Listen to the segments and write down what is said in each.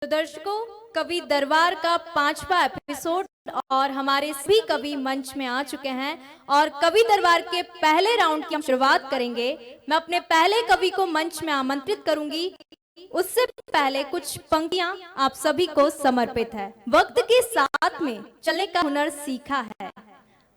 तो दर्शकों, कवि दरबार का 5वां एपिसोड और हमारे सभी कवि मंच में आ चुके हैं और कवि दरबार के पहले राउंड की हम शुरुआत करेंगे। मैं अपने पहले कवि को मंच में आमंत्रित करूंगी। उससे पहले कुछ पंक्तियां आप सभी को समर्पित है। वक्त के साथ में चलने का हुनर सीखा है,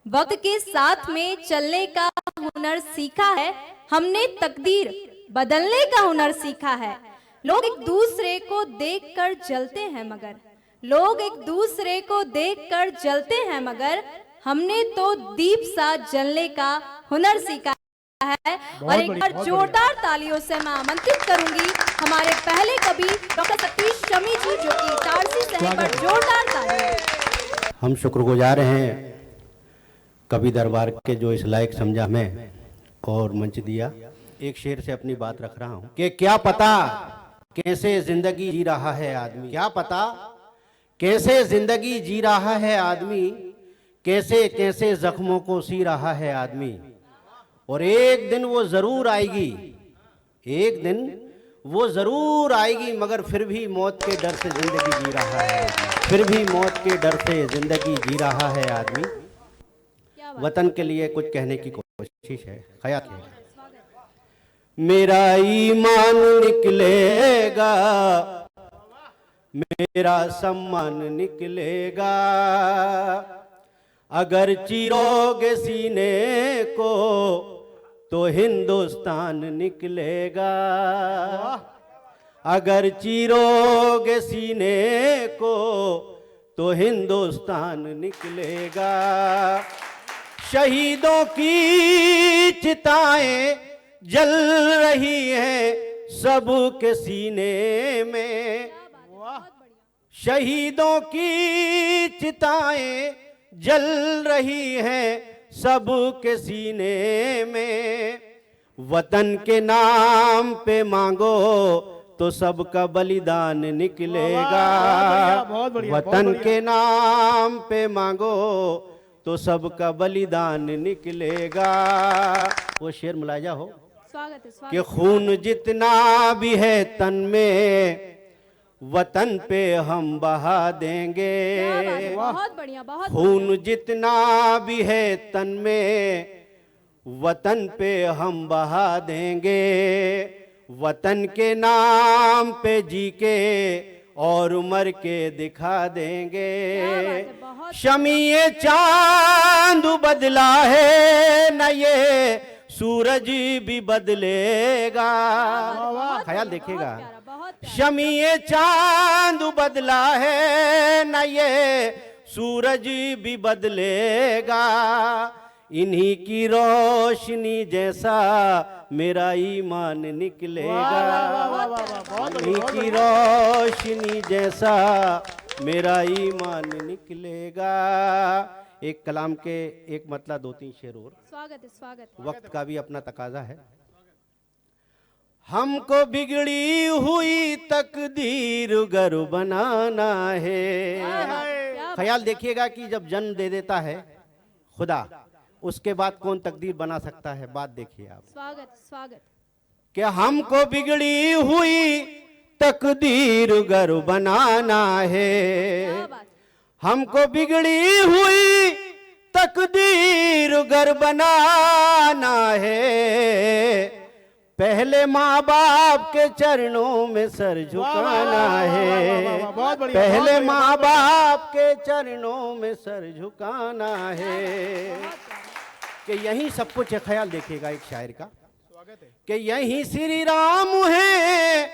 वक्त के साथ में चलने का हुनर सीखा है, हमने तकदीर बदलने का हुनर सीखा है। लोग एक दूसरे को देखकर जलते हैं मगर लोग एक दूसरे को देखकर जलते हैं मगर हमने तो दीप सा जलने का हुनर सीखा है। और एक बार जोरदार तालियों से मैं आमंत्रित करूंगी हमारे पहले कवि डॉक्टर सतीश शमी जी, जो कि इटारसी से हैं। पर जोरदार तालियां। हम शुक्रगुजार हैं कवि दरबार के जो इस लायक समझा हमें और मंच दिया। एक शेर से अपनी बात रख रहा हूं कि क्या पता कैसे जिंदगी जी रहा है आदमी, क्या पता कैसे जिंदगी जी रहा है आदमी, कैसे कैसे जख्मों को सी रहा है आदमी। और एक दिन वो जरूर आएगी, एक दिन वो जरूर आएगी, मगर फिर भी मौत के डर से जिंदगी जी रहा है, फिर भी मौत के डर से जिंदगी जी रहा है आदमी। वतन के लिए कुछ कहने की कोशिश है। ख्याल है मेरा ईमान निकलेगा, मेरा सम्मान निकलेगा, अगर चीरोगे सीने को तो हिंदुस्तान निकलेगा, अगर चीरोगे सीने को तो हिंदुस्तान निकलेगा। शहीदों की चिताएं जल रही हैं सबके सीने में, शहीदों की चिताएं जल रही हैं सबके सीने में। वतन के नाम पे मांगो तो सबका बलिदान निकलेगा, वतन के नाम पे मांगो तो सबका बलिदान निकलेगा। वो शेर मुलाजा हो कि खून जितना भी है तन में वतन पे हम बहा देंगे, बहुत बढ़िया, बहुत खून जितना भी है तन में वतन पे हम बहा देंगे, वतन के नाम पे जी के और मर के दिखा देंगे। शमीए चांद बदला है न ये सूरज भी बदलेगा। ख्याल देखिएगा, शमीए चांद बदला है न ये सूरज भी बदलेगा, इन्हीं की रोशनी जैसा मेरा ईमान निकलेगा, इन्हीं की रोशनी जैसा मेरा ईमान निकलेगा। एक कलाम के एक मतला दो तीन शेर और। स्वागत है, स्वागत है। वक्त का भी अपना तकाजा है। हमको बिगड़ी हुई तकदीर गर बनाना है। ख्याल देखिएगा कि जब जन्म दे देता है खुदा, उसके बाद कौन तकदीर बना सकता है। बात देखिए आप। स्वागत, स्वागत। कि हमको बिगड़ी हुई तकदीर गर बनाना है, हमको बिगड़ी हुई तकदीर गर बनाना है, पहले माँ बाप के चरणों में सर झुकाना है, पहले माँ बाप के चरणों में सर झुकाना है। कि यही सब कुछ है। ख्याल देखिएगा एक शायर का कि यही श्री राम है,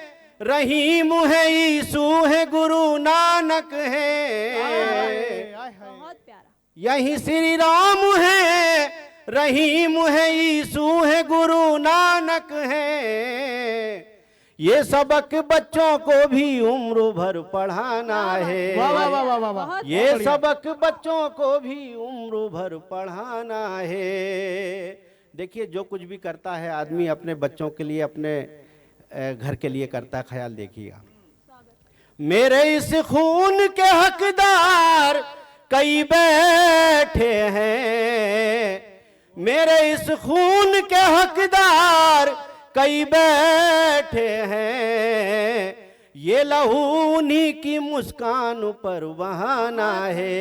रहीम है, यीशु है, गुरु नानक है, बहुत प्यारा। यही श्री राम है, रहीम है, यीशु है, गुरु नानक है। ये सबक बच्चों को भी उम्र भर पढ़ाना है, ये सबक बच्चों को भी उम्र भर पढ़ाना है। देखिए जो कुछ भी करता है आदमी अपने बच्चों के लिए, अपने घर के लिए करता है। ख्याल देखिएगा, मेरे इस खून के हकदार कई बैठे हैं, मेरे इस खून के हकदार कई बैठे हैं, ये लहू उन्हीं की मुस्कान पर बहाना है,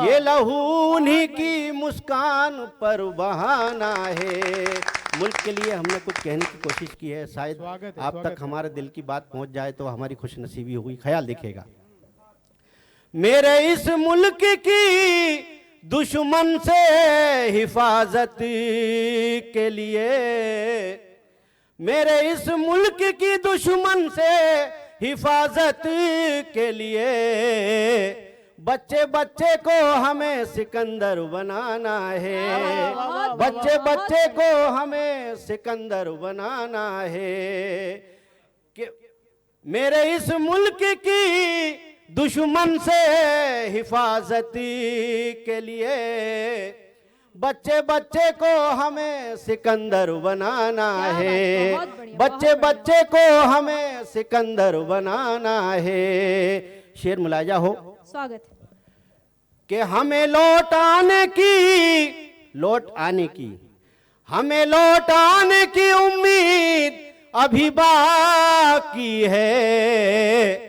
ये लहू उन्हीं की मुस्कान पर बहाना है। मुल्क के लिए हमने कुछ कहने की कोशिश की है, शायद आप तक हमारे दिल की बात पहुंच जाए तो हमारी खुशनसीबी हुई। ख्याल देखिएगा। मेरे इस मुल्क की दुश्मन से हिफाजत के लिए, मेरे इस मुल्क की दुश्मन से हिफाजत के लिए, बच्चे बच्चे को हमें सिकंदर बनाना है, बच्चे बच्चे को हमें सिकंदर बनाना है। कि मेरे इस मुल्क की दुश्मन से हिफाजत के लिए, बच्चे बच्चे को हमें सिकंदर बनाना है, बच्चे बच्चे को हमें सिकंदर बनाना है। शेर मुलाजा हो। स्वागत। कि हमें लौट आने की हमें लौट आने की उम्मीद अभी बाकी है।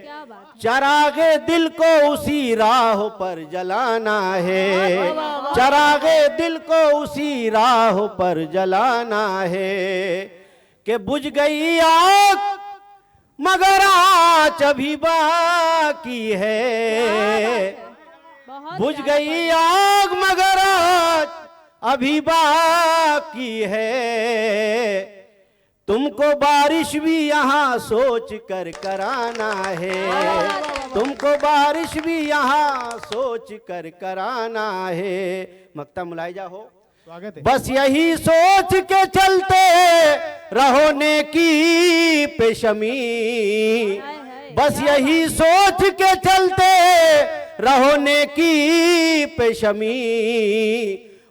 चरागे दिल को उसी राह पर जलाना है, चरागे दिल को उसी राह पर जलाना है। कि बुझ गई आग मगर आँच अभी बाकी है, बुझ गई आग मगर आँच अभी बाकी है। तुमको बारिश भी यहाँ सोच कर कराना है, तुमको बारिश भी यहाँ सोच कर कराना है। मक्ता मुलाहिजा हो। बस यही सोच के चलते रहो नेकी पेशमी, बस यही सोच के चलते रहो नेकी पेशमी।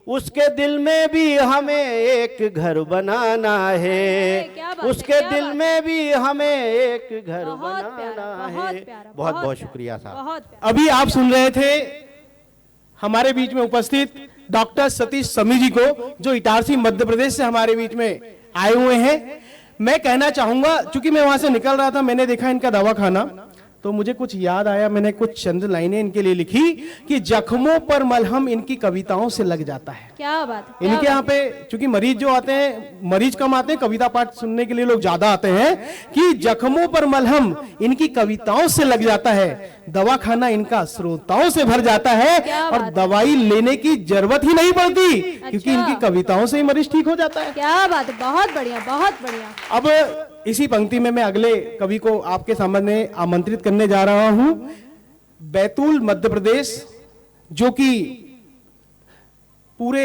उसके दिल में भी हमें एक घर बनाना है, उसके दिल में भी हमें एक घर बनाना है। बहुत बहुत शुक्रिया साहब। अभी आप सुन रहे थे हमारे बीच में उपस्थित डॉक्टर सतीश समी जी को, जो इटारसी मध्य प्रदेश से हमारे बीच में आए हुए हैं। मैं कहना चाहूंगा, चूंकि मैं वहां से निकल रहा था, मैंने देखा इनका दवाखाना, तो मुझे कुछ याद आया। मैंने कुछ चंद लाइनें इनके लिए लिखी कि जख्मों पर मलहम इनकी कविताओं से लग जाता है। क्या बात। इनके यहाँ पे चूंकि मरीज जो आते हैं, मरीज कम आते हैं, कविता पाठ सुनने के लिए लोग ज्यादा आते हैं, कि जख्मों पर मलहम इनकी कविताओं से लग जाता है, दवाखाना इनका श्रोताओं से भर जाता है और दवाई लेने की जरूरत ही नहीं पड़ती, क्योंकि इनकी कविताओं से ही मरीज ठीक हो जाता है। क्या बात है, बहुत बढ़िया, बहुत बढ़िया। अब इसी पंक्ति में मैं अगले कवि को आपके सामने आमंत्रित करने जा रहा हूं। बैतूल मध्य प्रदेश, जो कि पूरे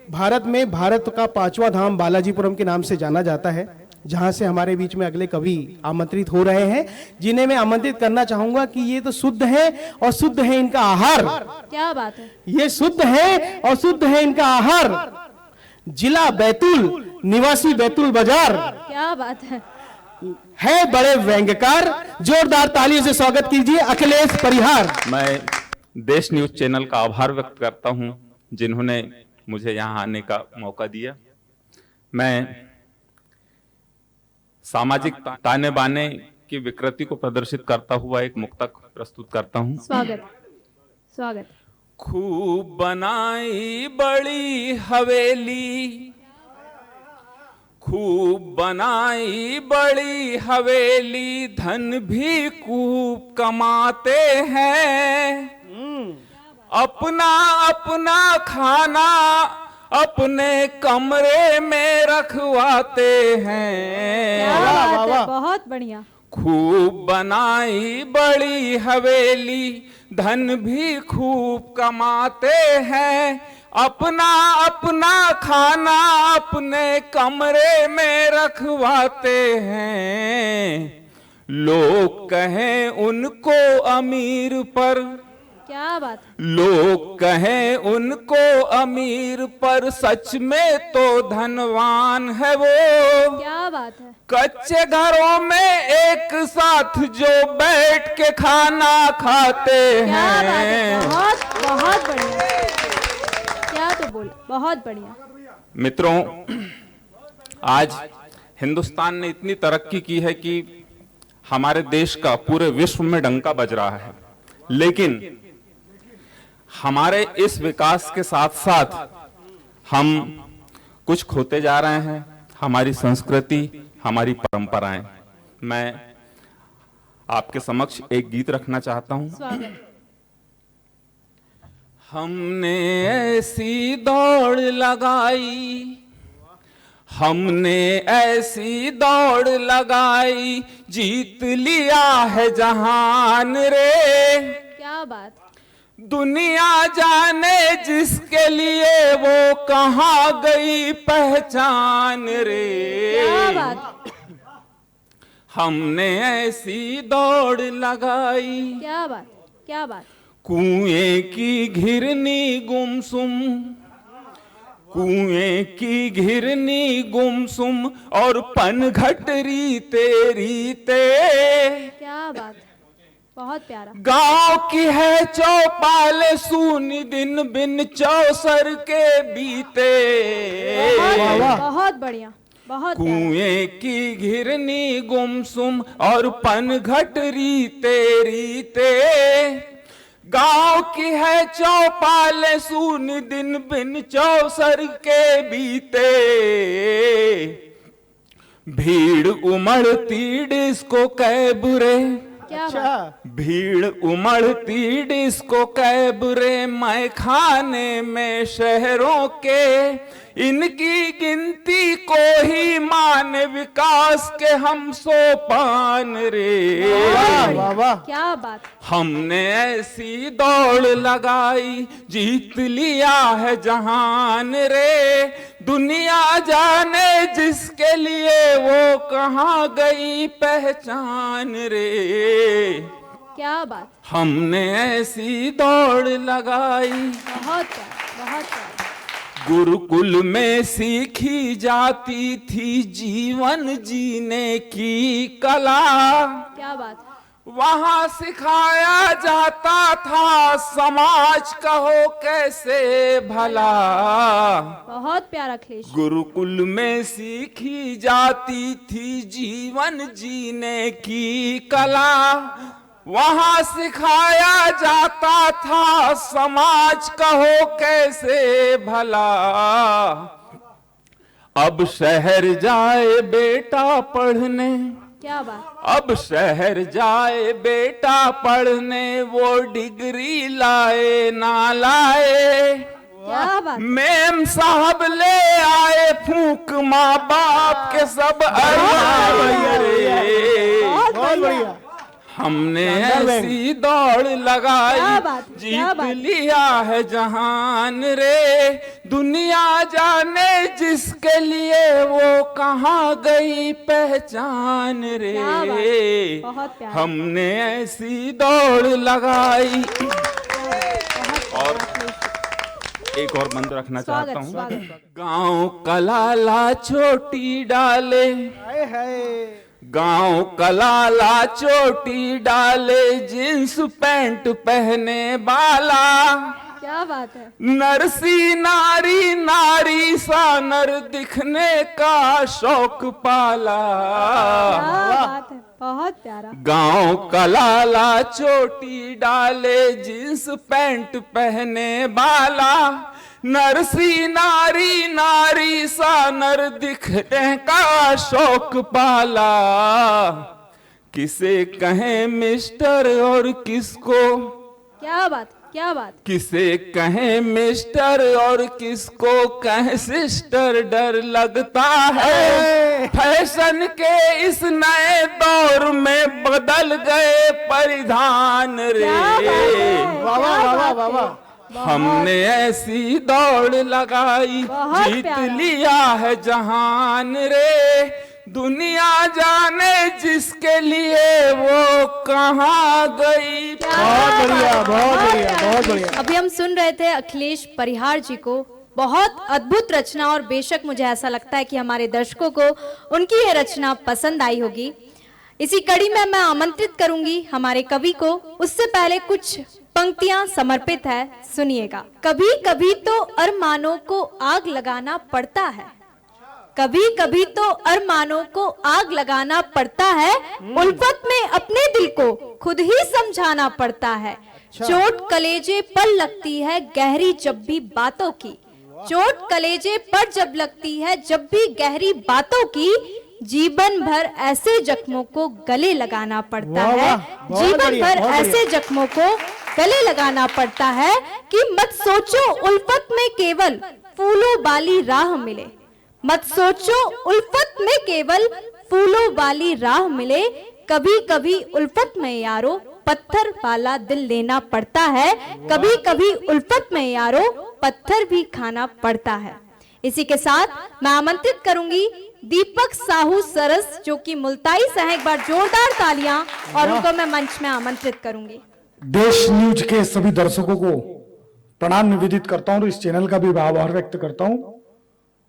भारत में भारत का 5वां धाम बालाजीपुरम के नाम से जाना जाता है, जहां से हमारे बीच में अगले कवि आमंत्रित हो रहे हैं, जिन्हें मैं आमंत्रित करना चाहूंगा कि ये तो शुद्ध है और शुद्ध है इनका आहार। क्या बात है। ये शुद्ध है और शुद्ध है इनका आहार। जिला बैतूल, निवासी बैतूल बाजार। क्या बात है बड़े व्यंग्यकार। जोरदार तालियों से स्वागत कीजिए अखिलेश परिहार। मैं देश न्यूज चैनल का आभार व्यक्त करता हूं, जिन्होंने मुझे यहां आने का मौका दिया। मैं सामाजिक ताने बाने की विकृति को प्रदर्शित करता हुआ एक मुक्तक प्रस्तुत करता हूं। स्वागत, स्वागत। खूब बनाई बड़ी हवेली, खूब बनाई बड़ी हवेली, धन भी खूब कमाते हैं। अपना अपना खाना अपने कमरे में रखवाते हैं। क्या बात है, बहुत बढ़िया। खूब बनाई बड़ी हवेली, धन भी खूब कमाते हैं। अपना अपना खाना अपने कमरे में रखवाते हैं। लोग कहें उनको अमीर पर, क्या बात। लोग कहें उनको अमीर पर, सच में तो धनवान है वो। क्या बात है। कच्चे घरों में एक साथ जो बैठ के खाना खाते हैं। बहुत बहुत बढ़िया, क्या तो बोल, बहुत बढ़िया। मित्रों, आज हिंदुस्तान ने इतनी तरक्की की है कि हमारे देश का पूरे विश्व में डंका बज रहा है, लेकिन हमारे इस विकास के साथ साथ हम कुछ खोते जा रहे हैं, हमारी संस्कृति, हमारी परंपराएं। मैं आपके समक्ष एक गीत रखना चाहता हूं। स्वागत। हमने ऐसी दौड़ लगाई, हमने ऐसी दौड़ लगाई, जीत लिया है जहान रे। क्या बात। दुनिया जाने जिसके लिए वो कहाँ गई पहचान रे। क्या बात। हमने ऐसी दौड़ लगाई। क्या बात, क्या बात। कुएं की घिरनी गुमसुम, कुएं की घिरनी गुमसुम और पनघटरी तेरी ते। क्या बात, बहुत प्यारा। गांव की है चौपाल सूनी दिन बिन चौसर के बीते। बहुत बढ़िया, बहुत प्यारा। कुएं की घिरनी गुमसुम और पनघटरी तेरी ते। गांव की है चौपाल सून दिन बिन चौसर के बीते। भीड़ उमड़ती डिस्को कैबरे। क्या बात। भीड़ उमड़ती डिस्को कैबरे, मैं खाने में शहरों के। इनकी गिनती को ही मान विकास के हम सोपान रे। वाह वाह। क्या बात। हमने ऐसी दौड़ लगाई, जीत लिया है जहान रे। दुनिया जाने जिसके लिए वो कहाँ गई पहचान रे। क्या बात। हमने ऐसी दौड़ लगाई। बहुत प्यारा, बहुत प्यारा। गुरुकुल में सीखी जाती थी जीवन जीने की कला। क्या बात। वहाँ सिखाया जाता था समाज का हो कैसे भला। बहुत प्यारा अखिलेश। गुरुकुल में सीखी जाती थी जीवन जीने की कला। वहाँ सिखाया जाता था समाज का हो कैसे भला। अब शहर जाए बेटा पढ़ने। क्या बात। अब शहर जाए बेटा पढ़ने, वो डिग्री लाए ना लाए। क्या बात। मेम साहब ले आए फूंक माँ बाप के सब बहुत बढ़िया। हमने ऐसी दौड़ लगाई, क्या बात, क्या जीत बात। लिया है जहान रे। दुनिया जाने जिसके लिए वो कहाँ गई पहचान रे। क्या बात, बहुत प्यारा। हमने ऐसी दौड़ लगाई। और एक और मंत्र रखना स्वागत, चाहता हूँ। स्वागत। गांव कलाला छोटी डाले, गांव कलाला चोटी डाले, जींस पैंट पहने बाला। क्या बात है। नरसी नारी नारी सा नर दिखने का शौक पाला। क्या बात है, बहुत प्यारा। गांव कलाला चोटी डाले, जींस पैंट पहने बाला। नरसी नारी नारी सा नर दिखने का शौक पाला। किसे कहें मिस्टर और किसको। क्या बात, क्या बात। किसे कहें मिस्टर और किसको कहें सिस्टर, डर लगता है। फैशन के इस नए दौर में बदल गए परिधान रे। वाह वाह वाह वाह वाह। हमने ऐसी दौड़ लगाई, बहुत जीत प्यारा। लिया है जहान रे। दुनिया जाने जिसके लिए वो कहाँ गई। बहुत बढ़िया, बहुत बढ़िया, बहुत बढ़िया। अभी हम सुन रहे थे अखिलेश परिहार जी को। बहुत अद्भुत रचना, और बेशक मुझे ऐसा लगता है कि हमारे दर्शकों को उनकी ये रचना पसंद आई होगी। इसी कड़ी में मैं आमंत्रित करूंगी हमारे कवि को। उससे पहले कुछ पंक्तियां समर्पित है, सुनिएगा। कभी कभी तो अरमानों को आग लगाना पड़ता है, कभी कभी तो अरमानों को आग लगाना पड़ता है, उल्फत में अपने दिल को खुद ही समझाना पड़ता है। चोट कलेजे पर लगती है गहरी जब भी बातों की, चोट कलेजे पर जब लगती है जब भी गहरी बातों की, जीवन भर ऐसे जख्मों को गले लगाना पड़ता वाह, है। वाह, बहुत जीवन बढ़िया, भर बहुत ऐसे जख्मों को गले लगाना पड़ता है कि मत सोचो उल्फत में केवल फूलों वाली राह मिले, मत सोचो उल्फत में केवल फूलों वाली राह मिले। कभी कभी उल्फत में यारो पत्थर वाला दिल लेना पड़ता है, कभी कभी उल्फत में यारो पत्थर भी खाना पड़ता है। इसी के साथ मैं आमंत्रित करूंगी दीपक साहू सरस, जो कि मुल्ताई से हैं। एक बार जोरदार तालियां और उनको मैं मंच में आमंत्रित करूंगी। देश न्यूज के सभी दर्शकों को प्रणाम निवेदित करता हूं और इस चैनल का भी आभार व्यक्त करता हूं।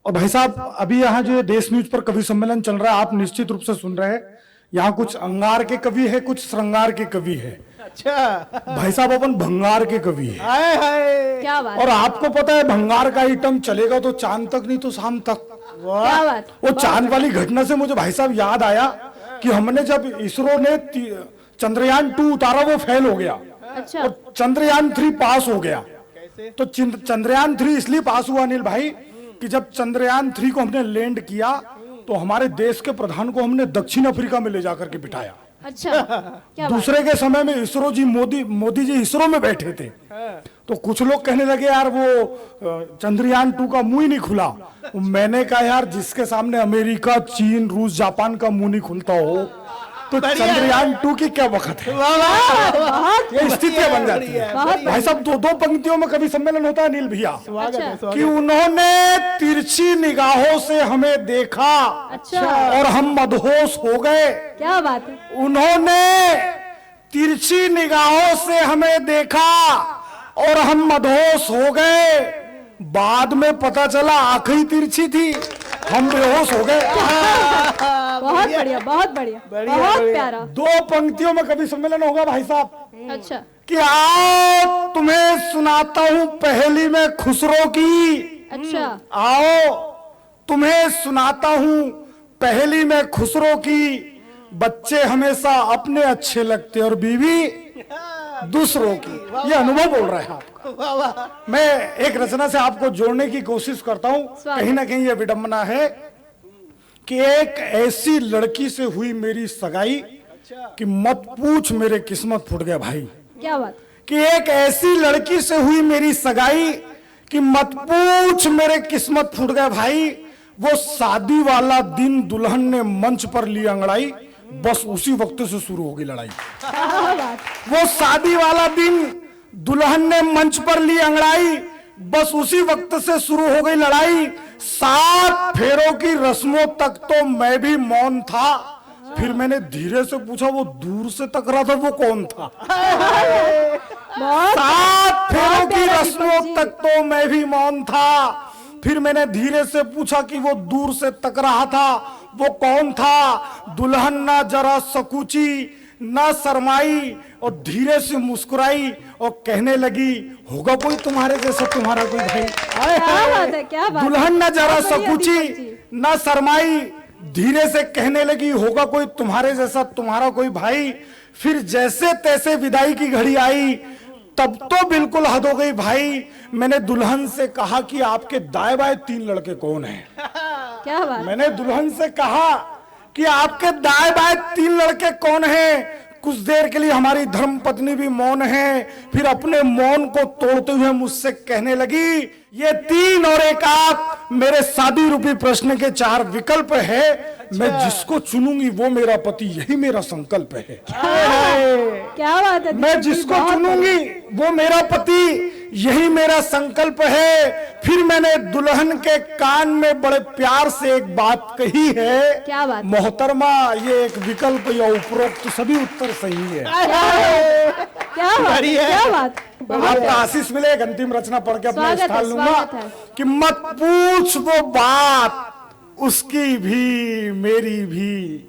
और भाई साहब, अभी यहाँ जो देश न्यूज पर कवि सम्मेलन चल रहा है, आप निश्चित रूप से सुन रहे हैं, यहाँ कुछ अंगार के कवि है, कुछ श्रृंगार के कवि है। अच्छा, भाई साहब अपन भंगार के कवि है। हाय हाय, क्या बात, और आपको पता है भंगार का आइटम चलेगा तो चांद तक नहीं तो शाम तक। क्या बात। वो चांद वाली घटना से मुझे भाई साहब याद आया कि हमने जब इसरो ने चंद्रयान 2 उतारा, वो फेल हो गया अच्छा, और चंद्रयान 3 पास हो गया। तो चंद्रयान 3 इसलिए पास हुआ अनिल भाई कि जब चंद्रयान 3 को हमने लैंड किया तो हमारे देश के प्रधान को हमने दक्षिण अफ्रीका में ले जाकर के बिठाया। अच्छा, क्या बात। दूसरे के समय में इसरो जी मोदी जी इसरो में बैठे थे, तो कुछ लोग कहने लगे यार वो चंद्रयान 2 का मुंह ही नहीं खुला। मैंने कहा यार जिसके सामने अमेरिका, चीन, रूस, जापान का मुंह नहीं खुलता हो तो चंद्रयान 2 की क्या वक्त है। बहुत ये स्थितियां बन जाती है। बहुत भाई साहब, दो पंक्तियों में कभी सम्मेलन होता है अनिल भैया अच्छा, कि उन्होंने तिरछी निगाहों से हमें देखा अच्छा, और हम मदहोश हो गए। क्या बात है। उन्होंने तिरछी निगाहों से हमें देखा और हम मदहोश हो गए। बाद में पता चला आंखें तिरछी थी, हम बेहोश हो गए। बहुत बढ़िया, बहुत बढ़िया, बहुत प्यारा। दो पंक्तियों में कभी सम्मेलन होगा भाई साहब अच्छा, कि आओ तुम्हें सुनाता हूं पहेली में खुसरो की। अच्छा, आओ तुम्हें सुनाता हूं पहेली में खुसरो की। बच्चे हमेशा अपने अच्छे लगते और बीवी दूसरों की। ये अनुभव बोल रहा है आपको। मैं एक रचना से आपको जोड़ने की कोशिश करता हूं। कहीं ना कहीं ये विडंबना है कि एक ऐसी लड़की से हुई मेरी सगाई कि मत पूछ मेरे किस्मत फूट गया भाई। क्या बात। कि एक ऐसी लड़की से हुई मेरी सगाई कि मत पूछ मेरे किस्मत फूट गया भाई। वो शादी वाला दिन दुल्हन ने मंच पर ली अंगड़ाई, बस उसी वक्त से शुरू होगी लड़ाई। क्या बात। वो शादी वाला दिन दुल्हन ने मंच पर ली अंगड़ाई, बस उसी वक्त से शुरू हो गई लड़ाई। 7 फेरों की रस्मों तक तो मैं भी मौन था, फिर मैंने धीरे से पूछा वो दूर से टकरा था वो कौन था। 7 फेरों की रस्मों तक तो मैं भी मौन था, फिर मैंने धीरे से पूछा कि वो दूर से तक रहा था वो कौन था। दुल्हन ना जरा सकूची ना शर्माई और धीरे से मुस्कुराई और कहने लगी होगा कोई तुम्हारे जैसा तुम्हारा कोई भाई। क्या बात है, क्या बात। दुल्हन ना जरा बहुत बढ़िया सकूची दीपक जी। ना शर्माई, धीरे से कहने लगी होगा कोई तुम्हारे जैसा तुम्हारा कोई भाई। फिर जैसे तैसे विदाई की घड़ी आई, तब तो बिल्कुल हद हो गई भाई। मैंने दुल्हन से कहा कि आपके दाएं बाएं 3 लड़के कौन हैं। क्या बात। मैंने दुल्हन से कहा कि आपके दाएं बाएं 3 लड़के कौन हैं। कुछ देर के लिए हमारी धर्म पत्नी भी मौन है, फिर अपने मौन को तोड़ते हुए मुझसे कहने लगी ये 3 और 1 आप मेरे शादी रूपी प्रश्न के 4 विकल्प है। मैं जिसको चुनूंगी वो मेरा पति, यही मेरा संकल्प है। क्या बात है। मैं जिसको चुनूंगी वो मेरा पति, यही मेरा संकल्प है। फिर मैंने दुल्हन के कान में बड़े प्यार से एक बात कही है। क्या बात। मोहतरमा ये एक विकल्प या उपरोक्त सभी उत्तर सही है। क्या बात, क्या बात। आपका आशीष मिले। एक अंतिम रचना पढ़ के अपना स्वागत है, स्थान लूंगा स्वागत है। कि मत पूछ वो बात उसकी भी मेरी भी।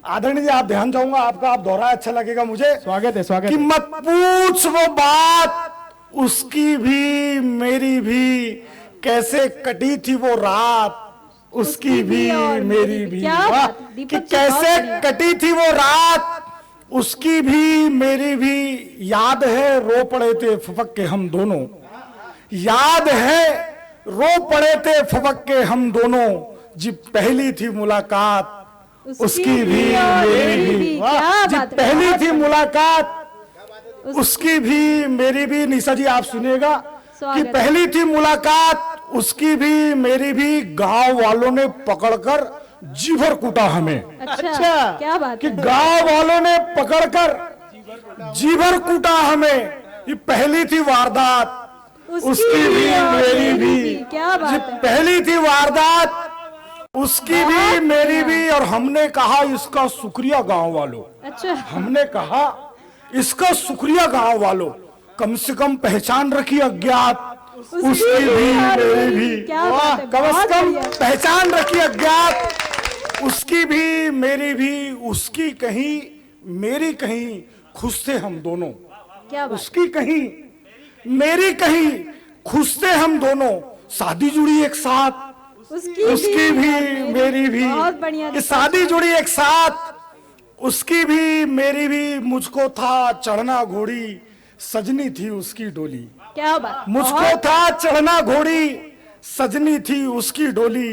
आदरणीय जी आप ध्यान चाहूंगा आपका, आप दोहरा अच्छा लगेगा मुझे। स्वागत है, स्वागत कि है। मत पूछ वो बात उसकी भी मेरी भी, कैसे कटी थी वो रात उसकी भी मेरी भी। क्या वाह! बात है, दीपक कि जी, बहुत कैसे बढ़िया। कटी थी वो रात, उसकी भी मेरी भी याद है, रो पड़े थे फपक के हम दोनों। याद है रो पड़े थे फपक के हम दोनों, जब पहली थी मुलाकात उसकी भी और मेरी भी। क्या जब बात है, पहली बहुत थी बढ़िया। मुलाकात उसकी भी मेरी भी। निशा जी आप सुनिएगा कि स्वागत। पहली थी मुलाकात उसकी भी मेरी भी, गांव वालों ने पकड़कर जी भर कूटा हमें। अच्छा, क्या बात कि है। गांव वालों ने पकड़कर जी भर कूटा हमें। ये पहली थी वारदात उसकी भी और मेरी भी। क्या ये बात है। पहली थी वारदात उसकी भी मेरी भी। और हमने कहा इसका शुक्रिया गांव वालों, अच्छा, हमने कहा इसका शुक्रिया गांव वालों, कम से कम पहचान रखी अज्ञात उसकी भी और मेरी भी। क्या बात है, कम से बहुत कम बढ़िया। पहचान रखी अज्ञात उसकी भी मेरी भी। उसकी कहीं मेरी कहीं खुश थे हम दोनों, क्या बात। उसकी कहीं मेरी कहीं खुश थे हम दोनों। शादी जुड़ी एक साथ उसकी भी मेरी भी। बहुत बढ़िया। ये शादी जुड़ी एक साथ उसकी भी मेरी भी। मुझको था चढ़ना घोड़ी सजनी थी उसकी डोली। क्या बात। मुझको था चढ़ना घोड़ी सजनी थी उसकी डोली।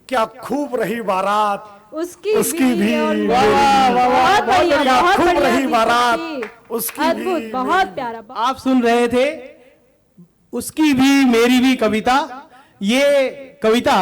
क्या खूब रही बारात उसकी भी और मेरी बहुत बढ़िया, क्या बहुत खूब बढ़िया रही दीपक बारात जी। उसकी भी अद्भुत, बहुत प्यारा। आप सुन रहे थे उसकी भी मेरी भी कविता। ये कविता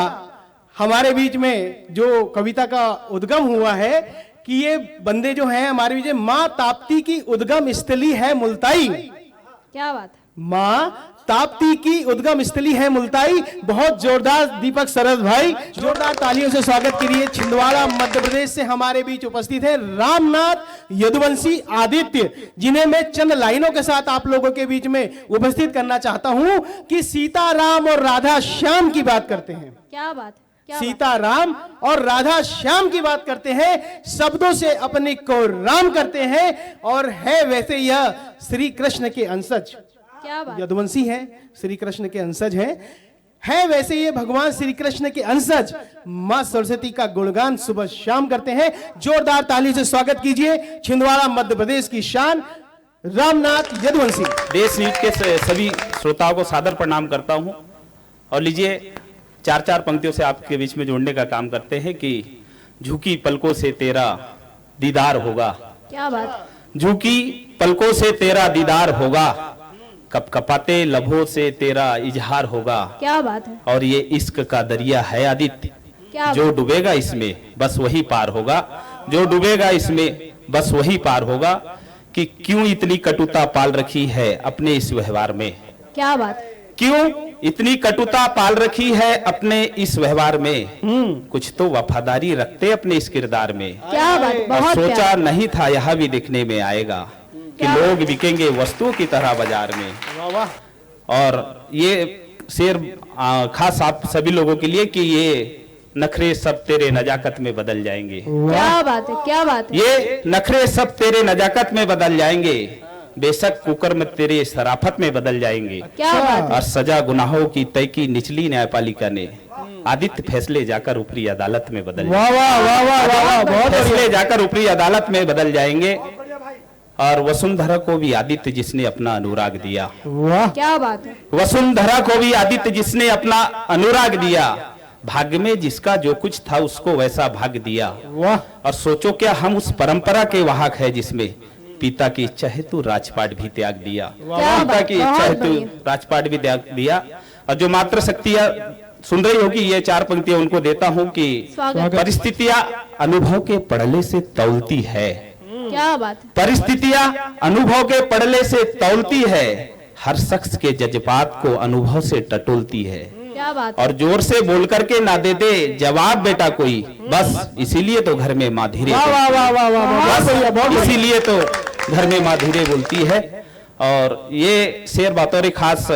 हमारे बीच में जो कविता का उद्गम हुआ है कि ये बंदे जो हैं हमारे बीच में, माँ ताप्ती की उद्गम स्थली है मुल्ताई। क्या बात है। माँ ताप्ती की उद्गम स्थली है मुल्ताई। बहुत जोरदार दीपक सरस भाई, जोरदार तालियों से स्वागत करिए। छिंदवाड़ा मध्य प्रदेश से हमारे बीच उपस्थित है रामनाथ यदुवंशी आदित्य, जिन्हें मैं चंद लाइनों के साथ आप लोगों के बीच में उपस्थित करना चाहता हूं कि सीता राम और राधा श्याम की बात करते हैं। क्या बात है, क्या बात। सीता राम और राधा श्याम की बात करते हैं, शब्दों से अपने को राम करते हैं, और है वैसे यह श्री कृष्ण के अंशज। क्या बात। यदुवंशी है, श्री कृष्ण के अंशज है वैसे ये भगवान श्री कृष्ण के अंशज मां सरस्वती का गुणगान सुबह शाम करते हैं। जोरदार ताली से स्वागत कीजिए छिंदवाड़ा मध्य प्रदेश की शान रामनाथ यदुवंशी। देश न्यूज के सभी श्रोताओं को सादर प्रणाम करता हूं। और लीजिए, चार चार पंक्तियों से आपके बीच में जोड़ने का काम करते हैं कि झुकी पलकों से तेरा दीदार होगा। क्या बात। झुकी पलकों से तेरा दीदार होगा, कपकपाते लबों से तेरा इजहार होगा। क्या बात है। और ये इश्क का दरिया है आदित्य, क्या जो डूबेगा इसमें बस वही पार होगा। जो डूबेगा इसमें बस वही पार होगा। कि क्यों इतनी कटुता पाल रखी है अपने इस व्यवहार में। क्या बात। क्यों इतनी कटुता पाल रखी है अपने इस व्यवहार में। कुछ तो वफादारी रखते अपने इस किरदार में। क्या बात। और बहुत सोचा प्यारा। नहीं था यह भी दिखने में आएगा कि क्या? लोग बिकेंगे वस्तुओं की तरह बाजार में। और ये शेर खास आप सभी लोगों के लिए कि ये नखरे सब तेरे नजाकत में बदल जाएंगे। क्या बात है, क्या बात है। ये नखरे सब तेरे नजाकत में बदल जाएंगे, बेशक कुकर में तेरे शराफत में बदल जाएंगे। क्या बात है। और सजा गुनाहों की तय की निचली न्यायपालिका ने आदित्य फैसले जाकर ऊपरी अदालत में बदल वाह वाह वाह वाह वाह, बहुत फैसले जाकर ऊपरी अदालत में बदल जाएंगे। और वसुंधरा को भी आदित्य जिसने अपना अनुराग दिया। वाह। क्या बात है। वसुंधरा को भी आदित्य जिसने अपना अनुराग दिया, भाग्य में जिसका जो कुछ था उसको वैसा भाग दिया। वाह। और सोचो क्या हम उस परंपरा के वाहक है जिसमें पिता की इच्छा हेतु राजपाट भी त्याग दिया। क्या पिता बात, की इच्छा बहुत हेतु बढ़िया। राजपाट भी त्याग दिया। और जो मात्र शक्तियां सुन रही होगी, ये चार पंक्तियां उनको देता हूं कि स्वागत। परिस्थितियां अनुभव के पड़ले से तौलती है। क्या बात है। परिस्थितियां अनुभव के पड़ले से तौलती है, हर शख्स के जज्बात को अनुभव से टटोलती है। क्या बात। और जोर से बोल करके ना दे दे जवाब बेटा कोई, बस इसीलिए तो घर में माँ धीरे वाह वाह वाह वाह वाह, बहुत बढ़िया, बहुत बढ़िया। इसीलिए तो घर में माँ धीरे बोलती है। और ये शेर बतौर खास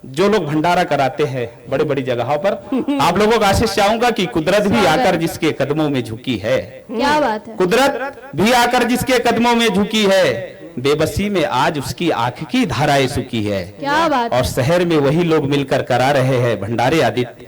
जो लोग भंडारा कराते हैं बड़ी बड़ी जगहों पर, आप लोगों को आशीष चाहूंगा कि कुदरत भी आकर जिसके कदमों में झुकी है। क्या बात है। कुदरत भी आकर जिसके कदमों में झुकी है, बेबसी में आज उसकी आंख की धाराएं सूखी है। क्या बात और शहर में वही लोग मिलकर करा रहे हैं भंडारे आदित्य,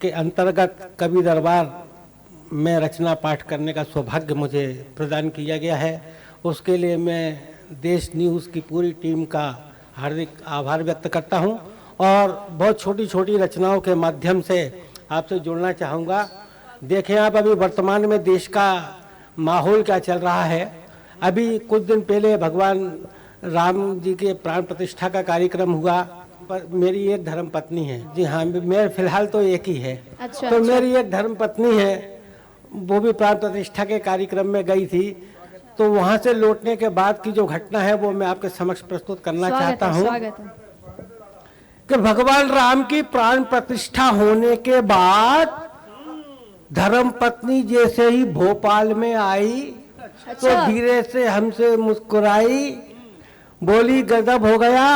के अंतर्गत कवि दरबार में रचना पाठ करने का सौभाग्य मुझे प्रदान किया गया है। उसके लिए मैं देश न्यूज़ की पूरी टीम का हार्दिक आभार व्यक्त करता हूं और बहुत छोटी छोटी रचनाओं के माध्यम से आपसे जुड़ना चाहूँगा। देखें आप, अभी वर्तमान में देश का माहौल क्या चल रहा है। अभी कुछ दिन पहले भगवान राम जी के प्राण प्रतिष्ठा का कार्यक्रम हुआ, पर मेरी एक धर्म पत्नी है। जी हाँ, मेरे फिलहाल तो एक ही है। अच्छा, तो अच्छा। मेरी एक धर्म पत्नी है, वो भी प्राण प्रतिष्ठा के कार्यक्रम में गई थी। तो वहां से लौटने के बाद की जो घटना है वो मैं आपके समक्ष प्रस्तुत करना चाहता हूँ स्वागत है। कि भगवान राम की प्राण प्रतिष्ठा होने के बाद धर्म पत्नी जैसे ही भोपाल में आई तो अच्छा। धीरे से हमसे मुस्कुराई, बोली गजब हो गया,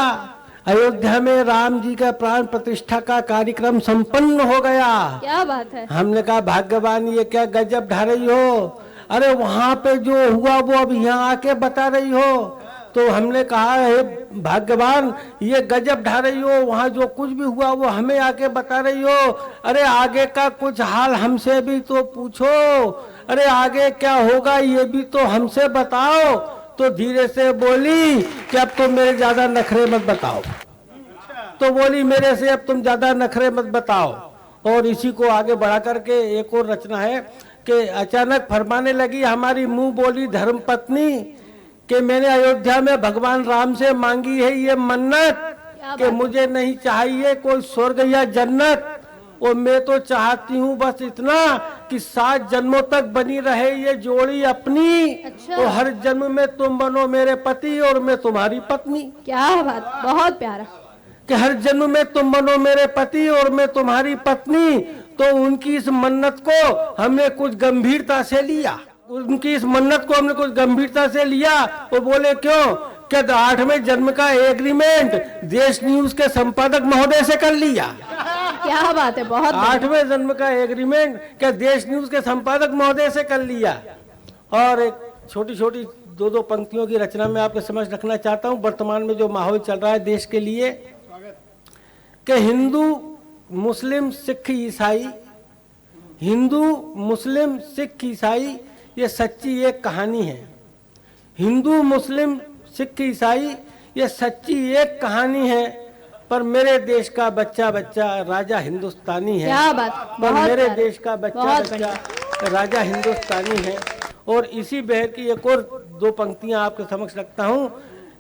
अयोध्या में राम जी का प्राण प्रतिष्ठा का कार्यक्रम संपन्न हो गया। क्या बात है। हमने कहा भाग्यवान, ये क्या गजब ढा रही हो, अरे वहां पे जो हुआ वो अब यहाँ आके बता रही हो। तो हमने कहा है भाग्यवान, ये गजब ढा रही हो, वहाँ जो कुछ भी हुआ वो हमें आके बता रही हो। अरे आगे का कुछ हाल हमसे भी तो पूछो, अरे आगे क्या होगा ये भी तो हमसे बताओ। तो धीरे से बोली कि अब तुम मेरे ज्यादा नखरे मत बताओ। तो बोली मेरे से अब तुम ज्यादा नखरे मत बताओ। और इसी को आगे बढ़ा करके एक और रचना है कि अचानक फरमाने लगी हमारी मुंह बोली धर्मपत्नी कि मैंने अयोध्या में भगवान राम से मांगी है ये मन्नत कि मुझे नहीं चाहिए कोई स्वर्ग या जन्नत, और मैं तो चाहती हूँ बस इतना कि 7 जन्मों तक बनी रहे ये जोड़ी अपनी। अच्छा। तो हर जन्म में तुम बनो मेरे पति और मैं तुम्हारी पत्नी। क्या बात, बहुत प्यारा। कि हर जन्म में तुम बनो मेरे पति और मैं तुम्हारी पत्नी। तो उनकी इस मन्नत को हमने कुछ गंभीरता से लिया, उनकी इस मन्नत को हमने कुछ गंभीरता से लिया। और बोले क्यों? क्या 8वें जन्म का एग्रीमेंट देश न्यूज के संपादक महोदय से कर लिया। क्या बात है, बहुत बढ़िया। 8वें जन्म का एग्रीमेंट क्या देश न्यूज के संपादक महोदय से कर लिया। और एक छोटी छोटी 2-2 पंक्तियों की रचना में आपके समझ रखना चाहता हूँ। वर्तमान में जो माहौल चल रहा है देश के लिए कि हिंदू मुस्लिम सिख ईसाई, हिंदू मुस्लिम सिख ईसाई ये सच्ची एक कहानी है। हिंदू मुस्लिम सिख ईसाई ये सच्ची एक कहानी है। पर मेरे देश का बच्चा बच्चा राजा हिंदुस्तानी है। क्या बात, पर बहुत मेरे प्यारा, देश का बच्चा बहुत बच्चा राजा हिंदुस्तानी है। और इसी बहर की एक और 2 पंक्तियां आपके समक्ष रखता हूँ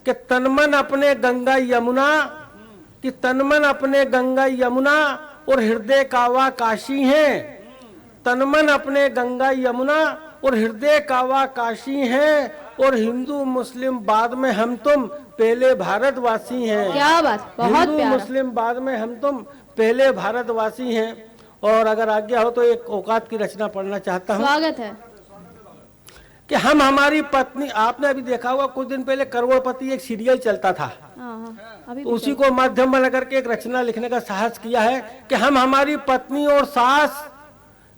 कि तनमन अपने गंगा यमुना, कि तनमन अपने गंगा यमुना और हृदय कावा काशी है। तनमन अपने गंगा यमुना और हृदय कावा काशी है। और हिंदू मुस्लिम बाद में हम तुम पहले भारतवासी हैं। क्या बात, बहुत हिंदू प्यारा। मुस्लिम बाद में हम तुम पहले भारतवासी हैं। और अगर आज्ञा हो तो एक औकात की रचना पढ़ना चाहता हूँ स्वागत है। कि हम हमारी पत्नी, आपने अभी देखा होगा कुछ दिन पहले करोड़पति एक सीरियल चलता था, हाँ, अभी तो उसी को माध्यम बना करके एक रचना लिखने का साहस किया है कि हम हमारी पत्नी और सास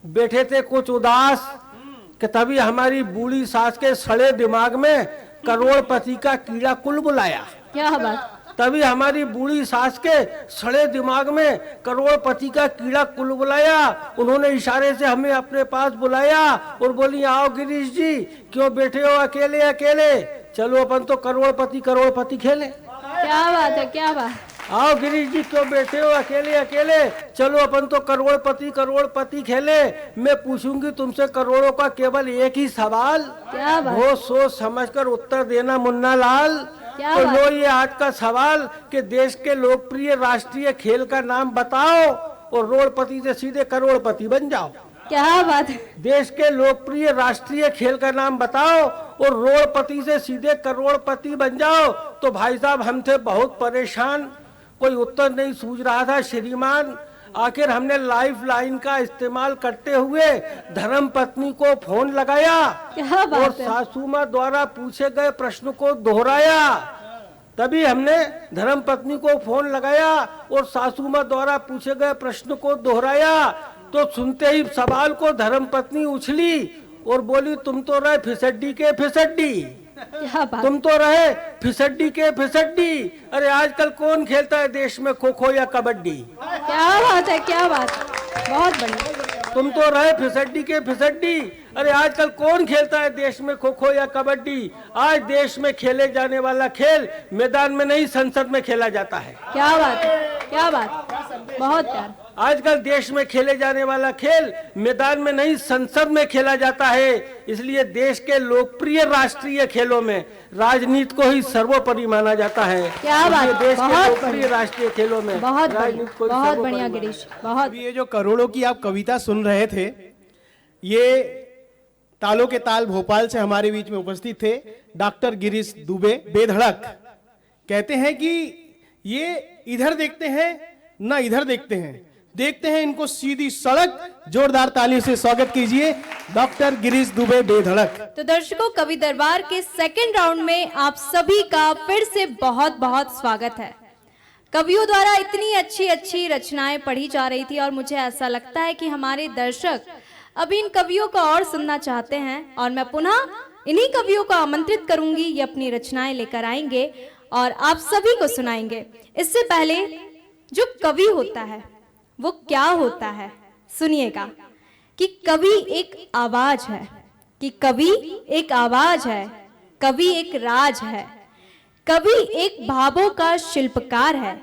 बैठे थे कुछ उदास कि तभी हमारी बूढ़ी सास के सड़े दिमाग में करोड़पति का कीड़ा कुल बुलाया। क्या बात। तभी हमारी बूढ़ी सास के सड़े दिमाग में करोड़पति का कीड़ा कुल बुलाया। उन्होंने इशारे से हमें अपने पास बुलाया और बोली आओ गिरीश जी, क्यों बैठे हो अकेले अकेले, चलो अपन तो करोड़पति करोड़पति खेले। क्या बात है, क्या बात। आओ गिरीश जी, क्यों बैठे हो अकेले अकेले, चलो अपन तो करोड़पति करोड़पति खेले। मैं पूछूंगी तुमसे करोड़ों का केवल एक ही सवाल, क्या बात। वो सोच समझकर उत्तर देना मुन्ना लाल। क्या तो बात। लो ये आज का सवाल कि देश के लोकप्रिय राष्ट्रीय खेल का नाम बताओ और रोड़पति से सीधे करोड़पति बन जाओ। क्या बात है। देश के लोकप्रिय राष्ट्रीय खेल का नाम बताओ और रोड़पति से सीधे करोड़पति बन जाओ। तो भाई साहब हम थे बहुत परेशान, कोई उत्तर नहीं सूझ रहा था श्रीमान। आखिर हमने लाइफ लाइन का इस्तेमाल करते हुए धर्म पत्नी को फोन लगाया क्या बात और है। सासू माँ द्वारा पूछे गए प्रश्न को दोहराया। तभी हमने धर्म पत्नी को फोन लगाया और सासू माँ द्वारा पूछे गए प्रश्न को दोहराया। तो सुनते ही सवाल को धर्म पत्नी उछली और बोली तुम तो रहे फिसड्डी के फिसड्डी, क्या बात। तुम तो रहे फिसड्डी के फिसड्डी। अरे आजकल कौन खेलता है देश में खो खो या कबड्डी। क्या बात है, क्या बात। बहुत बढ़िया। तुम तो रहे फिसड्डी के फिसड्डी। अरे आजकल कौन खेलता है देश में खो खो या कबड्डी? आज देश में खेले जाने वाला खेल मैदान में नहीं संसद में खेला जाता है। क्या बात है, क्या बात, बहुत प्यार। आजकल देश में खेले जाने वाला खेल मैदान में नहीं संसद में खेला जाता है। इसलिए देश के लोकप्रिय राष्ट्रीय खेलों में राजनीति को ही सर्वोपरि माना जाता है। क्या बात, इसलिए देश के बहुत लोकप्रिय बढ़िया। राष्ट्रीय खेलों में बहुत बढ़िया, राजनीति को ही बहुत सर्वोपरि बढ़िया माना गिरीश, बहुत। अभी ये जो करोड़ों की आप कविता सुन रहे थे, ये तालों के ताल भोपाल से हमारे बीच में उपस्थित थे डॉक्टर गिरीश दुबे बेधड़क। कहते हैं कि ये इधर देखते हैं ना इधर देखते हैं, देखते हैं इनको सीधी सड़क। जोरदार ताली से स्वागत कीजिए डॉक्टर गिरीश दुबे बेधड़क। तो दर्शकों, कवि दरबार के सेकंड राउंड में आप सभी का फिर से बहुत बहुत स्वागत है। कवियों द्वारा इतनी अच्छी अच्छी रचनाएं पढ़ी जा रही थी और मुझे ऐसा लगता है कि हमारे दर्शक अभी इन कवियों को और सुनना चाहते हैं और मैं पुनः इन्हीं कवियों को आमंत्रित करूंगी, ये अपनी रचनाएं लेकर आएंगे और आप सभी को सुनाएंगे। इससे पहले जो कवि होता है वो क्या होता है, सुनिएगा कि कवि एक आवाज है, कि कवि एक आवाज है, कवि एक राज है, कवि एक भावों का शिल्पकार है,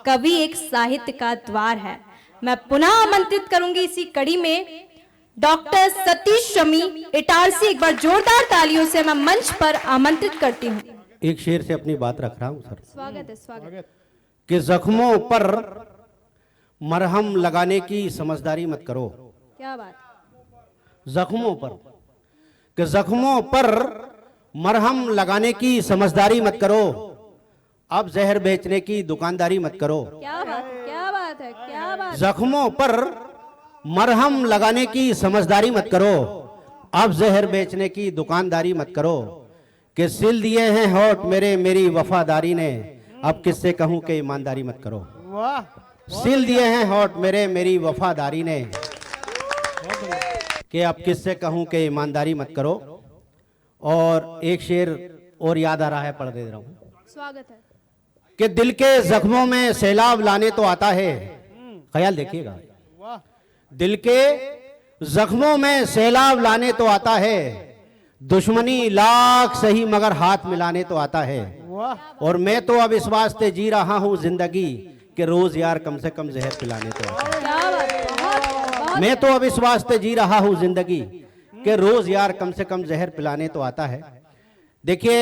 कवि एक साहित्य का द्वार है। मैं पुनः आमंत्रित करूंगी इसी कड़ी में डॉक्टर सतीश शमी इटारसी। एक बार जोरदार तालियों से मैं मंच पर आमंत्रित करती हूँ। एक शेर से अपनी बात रख रहा हूं सर, स्वागत है, स्वागत। कि जख्मों पर मरहम लगाने की समझदारी मत करो। क्या बात, जख्मों पर, कि जख्मों पर मरहम लगाने की समझदारी मत करो। अब जहर बेचने की दुकानदारी मत करो। क्या बात, क्या बात है, क्या बात। जख्मों पर मरहम लगाने की समझदारी मत करो। अब जहर बेचने की दुकानदारी मत करो। कि सिल दिए हैं होठ मेरे मेरी वफादारी ने, अब किससे कहूं कि ईमानदारी मत करो। वाह, सिल दिए हैं होठ मेरे मेरी वफादारी ने, कि अब किससे कहूं कि ईमानदारी मत करो। और एक शेर और याद आ रहा है, पढ़ दे रहा हूं। स्वागत है। कि दिल के जख्मों में सैलाब लाने तो आता है, ख्याल देखिएगा, दिल के जख्मों में सैलाब लाने तो आता है, दुश्मनी लाख सही मगर हाथ मिलाने तो आता है। और मैं तो अब इस वास्ते जी रहा हूं जिंदगी कि रोज यार कम से कम जहर पिलाने तो आता है। क्या बात, बहुत। मैं तो अब इस वास्ते जी रहा हूं जिंदगी कि रोज यार कम से कम जहर पिलाने तो आता है। देखिए,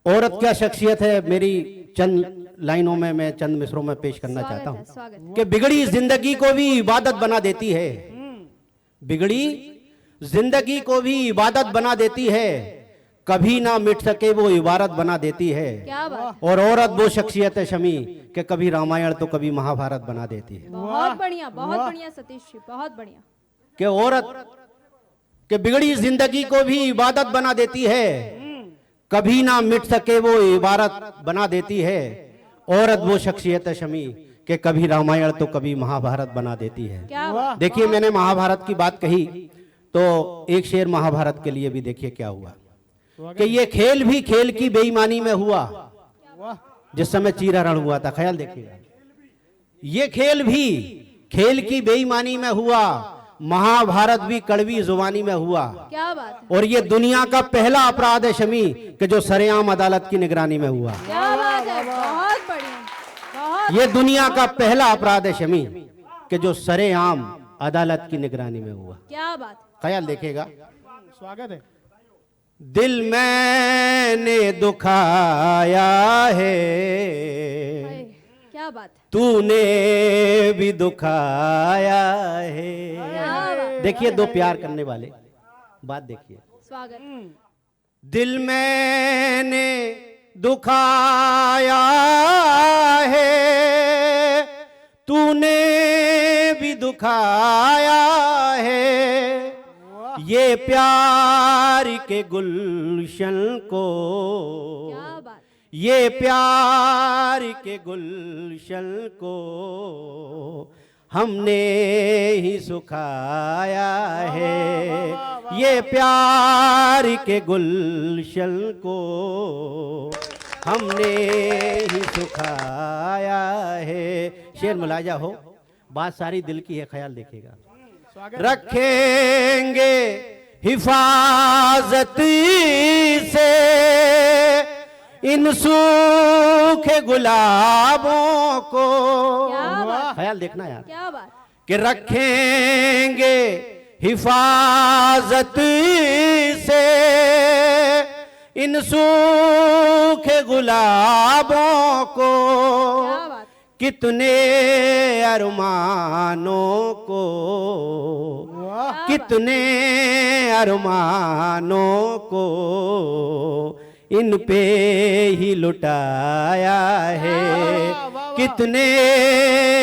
औरत क्या शख्सियत है, मेरी चंद लाइनों में मैं चंद मिसरों में पेश करना चाहता हूं। स्वागत। कि बिगड़ी जिंदगी को भी इबादत बना देती है, बिगड़ी जिंदगी को भी इबादत बना देती है, कभी ना मिट सके वो इबारत बना देती है। क्या बात, और औरत वो शख्सियत है शमी कि कभी रामायण तो कभी महाभारत बना देती है। बहुत बढ़िया, बहुत बढ़िया सतीश जी, बहुत बढ़िया। कि औरत के बिगड़ी जिंदगी को भी इबादत बना देती है, कभी ना मिट सके वो इबारत बना देती है। औरत वो शख्सियत है शमी कि कभी रामायण तो कभी महाभारत बना देती है। क्या बात, देखिए, मैंने महाभारत की बात कही तो एक शेर महाभारत के लिए भी देखिए क्या हुआ। कि ये खेल भी खेल की बेईमानी में हुआ जिस समय चीरा रण हुआ था। ख्याल देखिएगा, ये खेल भी खेल की बेईमानी में हुआ, महाभारत भी कड़वी जुबानी में हुआ। क्या बात है, और ये दुनिया का पहला अपराध है शमी कि जो सरेआम अदालत की निगरानी में हुआ। क्या बात है, बहुत बढ़िया, बहुत। ये दुनिया का पहला अपराध है शमी कि जो सरेआम अदालत की निगरानी में हुआ। क्या बात, ख्याल देखेगा। स्वागत है। दिल मैंने दुखाया है, क्या बात, तूने भी दुखाया है। देखिए, दो प्यार करने वाले, बात देखिए। स्वागत। दिल मैंने दुखाया है, तूने भी दुखाया है, ये प्यार के गुलशन को, क्या बात, ये प्यार के गुलशन को हमने ही सुखाया है, ये प्यार के गुलशन को हमने ही सुखाया है। शेर मुलाजा हो, बात सारी दिल की है, ख्याल देखिएगा। रखेंगे हिफाजती से इन सूखे गुलाबों को, क्या बात, ख्याल देखना यार, क्या बात। कि रखेंगे हिफाजत से इन सूखे गुलाबों को, क्या बात। कितने अरमानों को, कितने अरमानों को इन पे ही लुटाया है, कितने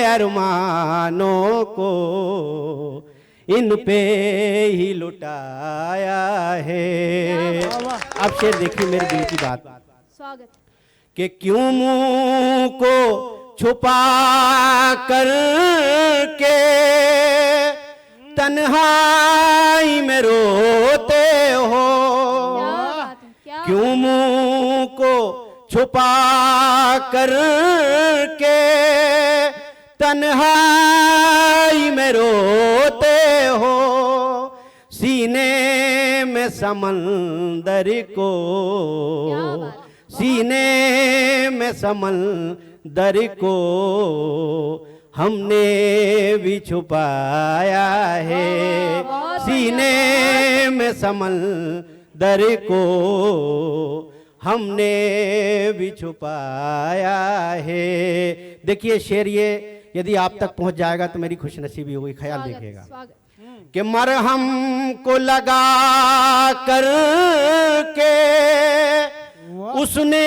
अरमानों को इन पे ही लुटाया है। अब शेर देखिए मेरे दिल की बात, स्वागत। कि क्यों मुंह को छुपा कर के तन्हाई में रोते हो, क्या बात है, क्या क्यों मुंह को छुपा कर के तन्हाई में रोते हो, सीने में समंदर को, सीने में समंदर को हमने भी छुपाया है, सीने में समंदर को हमने भी छुपाया है। देखिए शेर ये यदि आप तक पहुंच जाएगा तो मेरी खुशनसीबी होगी, ख्याल देखिएगा। स्वागत। कि मरहम को लगा कर के उसने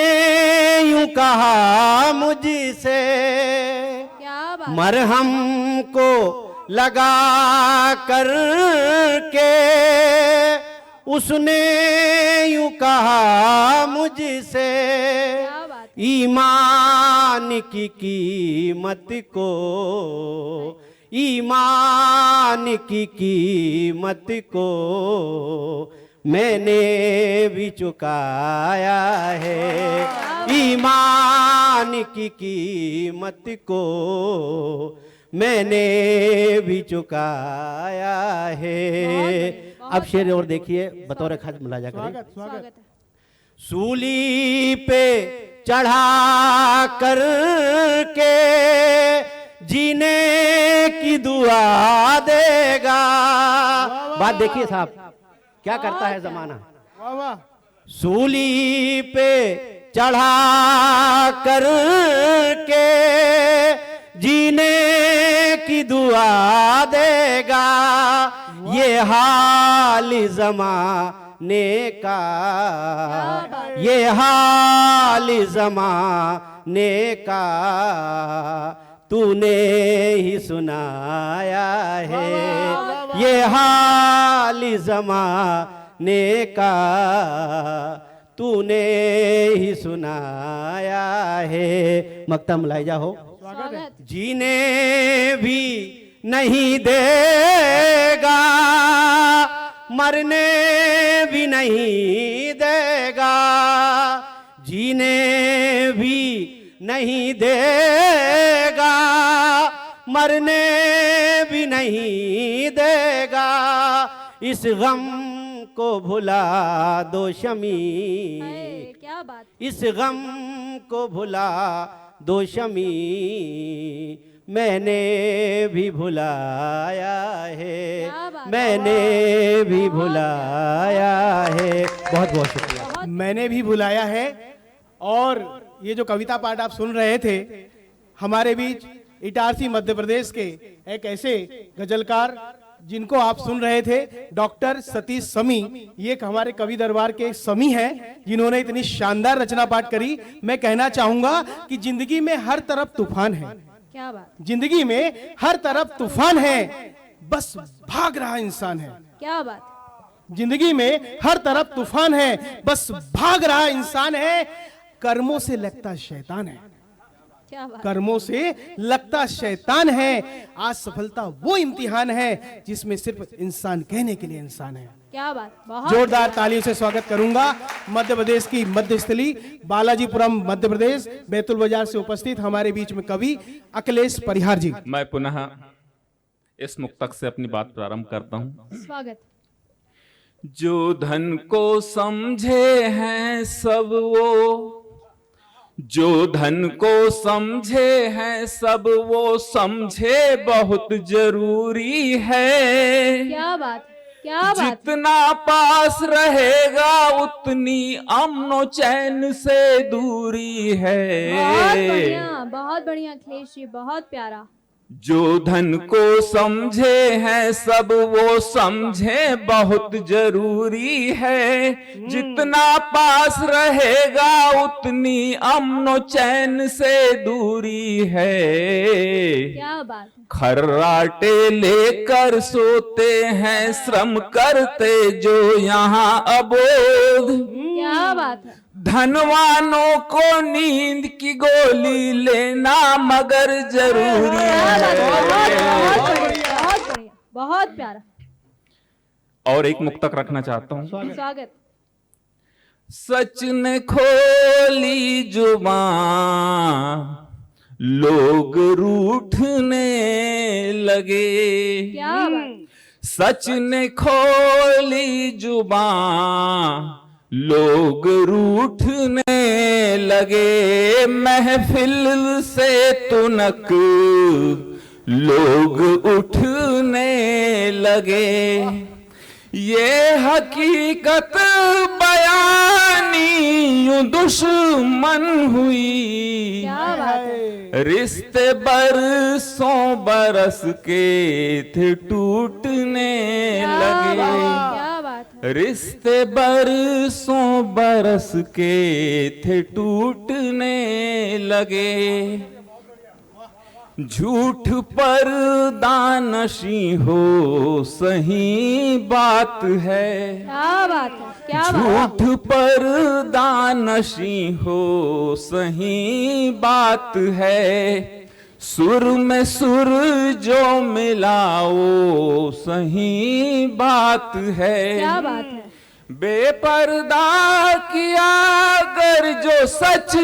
यूं कहा मुझसे, क्या बात। मरहम को लगा कर के उसने यूं कहा मुझसे, क्या बात। ईमान की कीमत को, ईमान की कीमत को मैंने भी चुकाया है, ईमान की कीमत को मैंने भी चुकाया है। अब शेर और देखिए बतौर खास मुलाजा करें। स्वागत है। सूली पे चढ़ा कर के जीने की दुआ देगा। बात देखिए साहब क्या करता है जमाना। वाह वाह। सूली पे चढ़ा कर के जीने की दुआ देगा, ये हाल ज़माने का, ये हाल ज़माने का तूने ही सुनाया है, ये हाल ज़माने का तूने ही सुनाया है। मक्ता मुलाहिजा हो। स्वागत। जीने भी नहीं देगा, मरने भी नहीं देगा, जीने भी नहीं देगा, मरने भी नहीं देगा, इस गम को भुला दो शमी, क्या बात। इस गम को भुला दो शमी, मैंने भी भुलाया है, मैंने भी भुलाया है। बहुत बहुत शुक्रिया। मैंने भी बुलाया है। और ये जो कविता पाठ आप सुन रहे थे, हमारे बीच इटारसी मध्य प्रदेश के एक ऐसे गजलकार जिनको आप सुन रहे थे, डॉक्टर सतीश समी। ये एक हमारे कवि दरबार के समी हैं जिन्होंने इतनी शानदार रचना पाठ करी। मैं कहना चाहूंगा कि जिंदगी में हर तरफ तूफान है, क्या बात। जिंदगी में हर तरफ तूफान है, बस भाग रहा इंसान है। क्या बात। जिंदगी में हर तरफ तूफान है, बस भाग रहा इंसान है, कर्मों से लगता शैतान है। क्या बात। कर्मों से लगता शैतान है। आज सफलता वो इम्तिहान है जिसमें सिर्फ इंसान कहने के लिए इंसान है। क्या बात, बहुत जोरदार तालियों से स्वागत करूंगा मध्य प्रदेश की मध्य स्थली बालाजीपुरम मध्य प्रदेश बैतुल बाजार से उपस्थित हमारे बीच में कवि अखिलेश परिहार जी। मैं पुनः इस मुक्तक से अपनी बात प्रारंभ करता हूं। स्वागत। जो धन को समझे हैं सब वो, जो धन को समझे हैं सब वो समझे बहुत जरूरी है। क्या बात, क्या बात। जितना पास रहेगा उतनी अमनो चैन से दूरी है। बहुत बढ़िया अखिलेश जी, बहुत प्यारा। जो धन को समझे हैं सब वो समझे बहुत जरूरी है। जितना पास रहेगा उतनी अमनो चैन से दूरी है। क्या बात। खर्राटे लेकर सोते हैं श्रम करते जो यहाँ अबोध। क्या बात है। धनवानों को नींद की गोली लेना मगर जरूरी है। बहुत बढ़िया, बहुत प्यारा। और एक मुक्तक रखना चाहता हूं। स्वागत। सच ने खोली जुबान लोग रूठने लगे। क्या बात। सच ने खोली जुबान लोग रूठने लगे। महफिल से तुनक लोग उठने लगे। ये हकीकत बयानी यूं दुश्मन हुई। क्या बात है। रिश्ते बरसों बरस के थे टूटने लगे। क्या बात है। रिश्ते बरसों बरस के थे टूटने लगे। झूठ पर दानशी हो सही बात है। क्या बात है। क्या बात। झूठ पर दानशी हो सही बात है। सुर में सुर जो मिलाओ सही बात है। क्या बात है। बेपर्दा किया अगर जो सच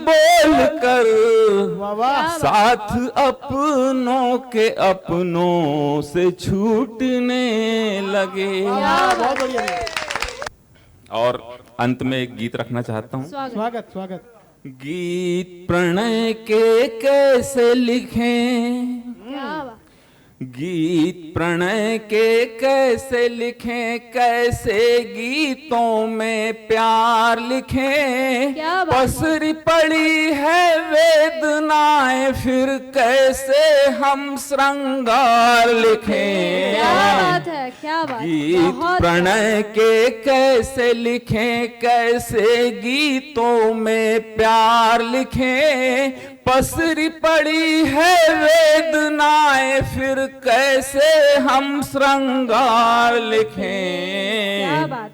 बोल कर साथ अपनों के अपनों से छूटने लगे। और अंत में एक गीत रखना चाहता हूँ। स्वागत स्वागत। गीत प्रणय के कैसे लिखें। क्या बात। गीत प्रणय के कैसे लिखें, कैसे गीतों में प्यार लिखें। क्या बात। पसरी पड़ी है वेदनाएं फिर कैसे हम श्रृंगार लिखें। क्या बात है। क्या बात। गीत प्रणय के कैसे लिखें, कैसे गीतों में प्यार लिखें। पसरी पड़ी है वेदनाएं फिर कैसे हम श्रृंगार लिखें। क्या बात।